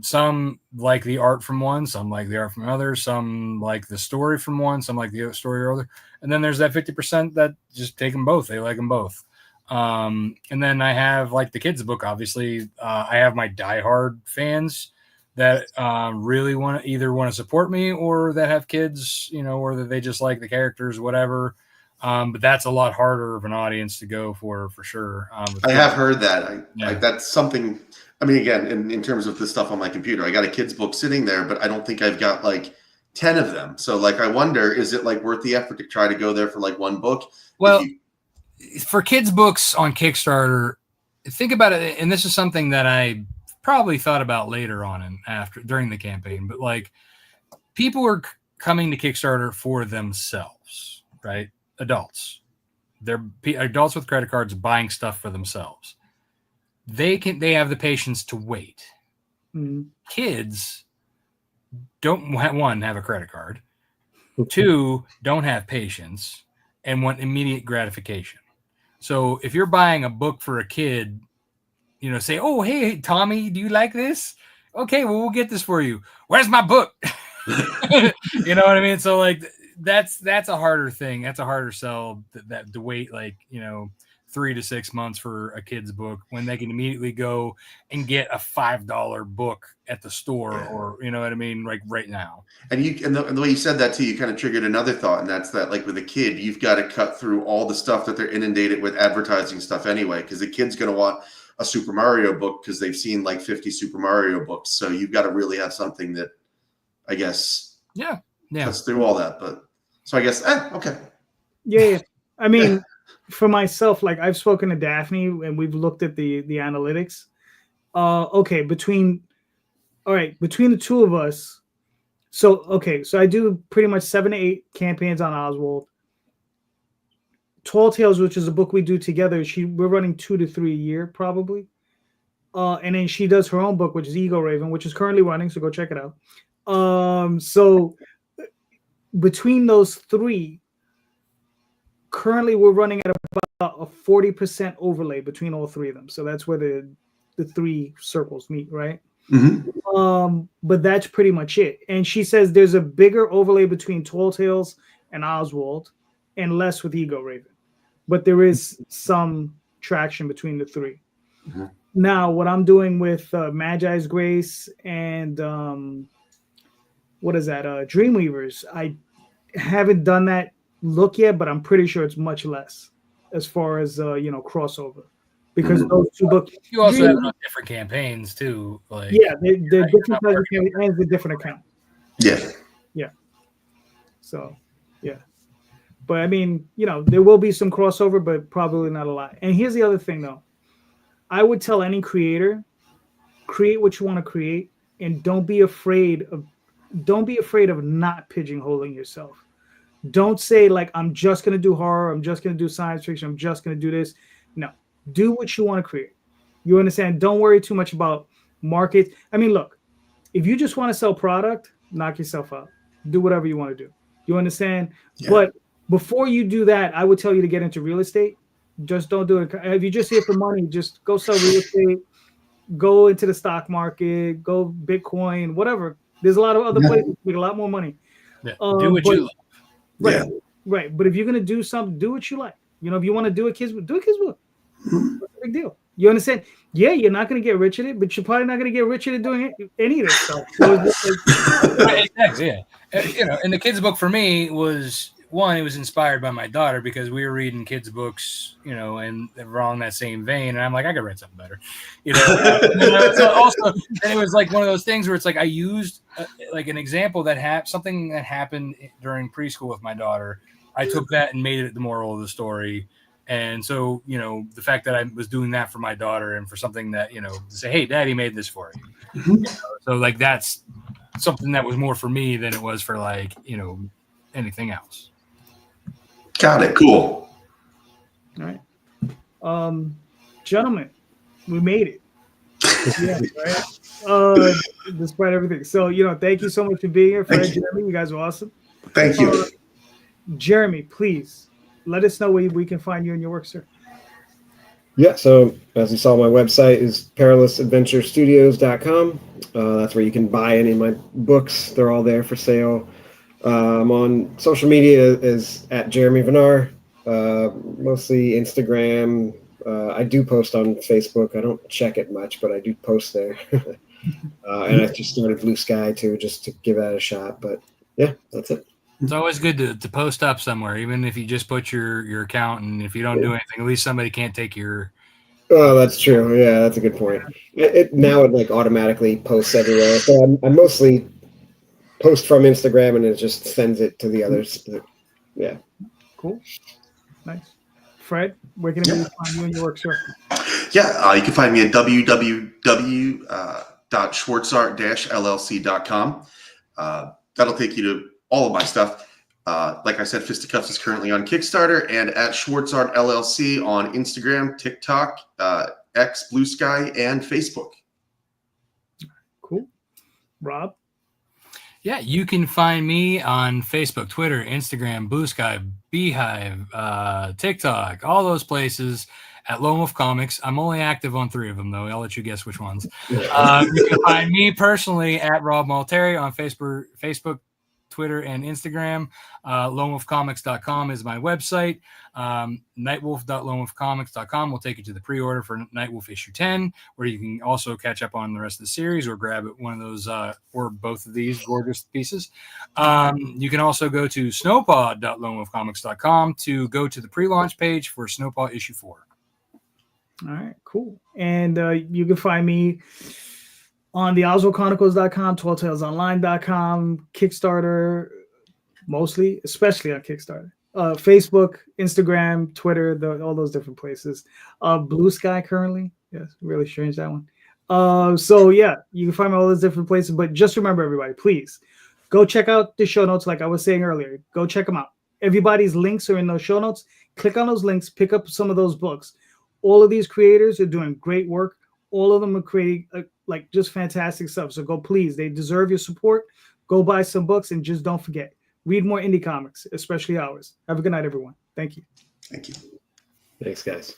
Some like the art from one, some like the art from other, some like the story from one, some like the story or other. And then there's that 50% that just take them both. They like them both. And then I have like the kids book, obviously. I have my diehard fans that really want to support me, or that have kids, or that they just like the characters, whatever. But that's a lot harder of an audience to go for sure. I have heard that. That's something. I mean, again, in terms of the stuff on my computer, I got a kid's book sitting there, but I don't think I've got like 10 of them. So like, I wonder, is it like worth the effort to try to go there for like one book? Well, for kids books on Kickstarter, think about it. And this is something that I probably thought about later on and during the campaign, but like people are coming to Kickstarter for themselves, right? Adults. They're adults with credit cards buying stuff for themselves. They have the patience to wait. Mm-hmm. Kids don't have a credit card. 2, don't have patience and want immediate gratification. So if you're buying a book for a kid, say, oh, hey, Tommy, do you like this? Okay, well, we'll get this for you. Where's my book? You know what I mean? So like, that's a harder thing. That's a harder sell that to wait like, 3 to 6 months for a kid's book when they can immediately go and get a $5 book at the store, or you know what I mean, like right now. And the way you said that too, you kind of triggered another thought, and that's that like with a kid, you've got to cut through all the stuff that they're inundated with advertising stuff anyway, because the kid's going to want a Super Mario book because they've seen like 50 Super Mario books. So you've got to really have something that, I guess, cuts through all that. But so I guess, okay. Yeah. I mean, for myself, like I've spoken to Daphne and we've looked at the analytics. Okay, between the 2 of us. So I do pretty much 7 to 8 campaigns on Oswald. Tall Tales, which is a book we do together, we're running 2 to 3 a year probably. And then she does her own book, which is Ego Raven, which is currently running, so go check it out. So between those 3, currently we're running at about a 40% overlay between all 3 of them. So that's where the 3 circles meet, right? Mm-hmm. But that's pretty much it. And she says there's a bigger overlay between Tall Tales and Oswald and less with Ego Raven. But there is some traction between the 3. Mm-hmm. Now, what I'm doing with Magi's Grace and Dreamweavers, I haven't done that look yet, but I'm pretty sure it's much less as far as crossover, because those 2 books. You also have different campaigns too. Like they're different kinds of campaigns with different accounts. Yeah. So but I mean, there will be some crossover, but probably not a lot. And here's the other thing though. I would tell any creator, create what you want to create, and don't be afraid of not pigeonholing yourself. Don't say like, I'm just going to do horror. I'm just going to do science fiction. I'm just going to do this. No, do what you want to create. You understand? Don't worry too much about market. I mean, look, if you just want to sell product, knock yourself out. Do whatever you want to do. You understand? Yeah. But before you do that, I would tell you to get into real estate. Just don't do it. If you're just here for money, just go sell real estate, go into the stock market, go Bitcoin, whatever. There's a lot of other places to make a lot more money. Yeah. Do what but- you love. Right, Yeah. right. But if you're gonna do something, do what you like. You know, if you want to do a kids book, do a kids book. What's the big deal? You understand? Yeah, you're not gonna get rich at it, but you're probably not gonna get rich at it doing any of this stuff. So it's just like, Right, exactly. Yeah. You know, and the kids' book for me was one. It was inspired by my daughter because we were reading kids' books, you know, and we're all in that same vein. And I'm like, I could write something better, you know. So also, and it was like one of those things where it's like I used like an example that something that happened during preschool with my daughter. I took that and made it the moral of the story. And so, you know, the fact that I was doing that for my daughter and for something that, you know, to say, hey, Daddy made this for you. You know, so like that's something that was more for me than it was for like, you know, anything else. Got it. Cool. all right. Gentlemen, we made it. Yeah, right. Despite everything. So, you know, thank you so much for being here. Fred, Jeremy, you guys are awesome. Thank you. Jeremy, please let us know where we can find you and your work, sir. Yeah, so as you saw, my website is perilousadventurestudios.com. That's where you can buy any of my books. They're all there for sale. I'm on social media as at Jeremy Vinar, mostly Instagram. I do post on Facebook. I don't check it much, but I do post there. And I just started Blue Sky too, just to give that a shot. But yeah, that's it. It's always good to post up somewhere, even if you just put your account, and if you don't do anything, at least somebody can't take your. Oh, that's true. Yeah, that's a good point. Now it like automatically posts everywhere. So I mostly post from Instagram, and it just sends it to the others. Yeah. Cool. Nice. Fred, where can we find you and your work, sir? Yeah, you can find me at www.schwartzart-llc.com. That'll take you to all of my stuff. Like I said, Fisticuffs is currently on Kickstarter, and at Schwartzart LLC on Instagram, TikTok, X, Blue Sky, and Facebook. Cool. Rob? Yeah, you can find me on Facebook, Twitter, Instagram, Blue Sky, Beehive, TikTok, all those places at Lone Wolf Comics. I'm only active on 3 of them, though. I'll let you guess which ones. You can find me personally at Rob Multari on Facebook, Twitter, and Instagram. LoneWolfComics.com is my website. Nightwolf.lonewolfcomics.com will take you to the pre-order for Nightwolf issue 10, where you can also catch up on the rest of the series or grab one of those or both of these gorgeous pieces. You can also go to snowpaw.lonewolfcomics.com to go to the pre-launch page for Snowpaw issue 4. All right, cool. And you can find me on the OswaldChronicles.com, 12talesonline.com, Kickstarter, mostly, especially on Kickstarter. Facebook, Instagram, Twitter, all those different places. Blue Sky currently. Yes, really strange that one. So yeah, you can find me all those different places. But just remember, everybody, please go check out the show notes. Like I was saying earlier, go check them out. Everybody's links are in those show notes. Click on those links, pick up some of those books. All of these creators are doing great work. All of them are creating like just fantastic stuff. So go, please. They deserve your support. Go buy some books, and just don't forget, read more indie comics, especially ours. Have a good night, everyone. Thank you. Thank you. Thanks, guys.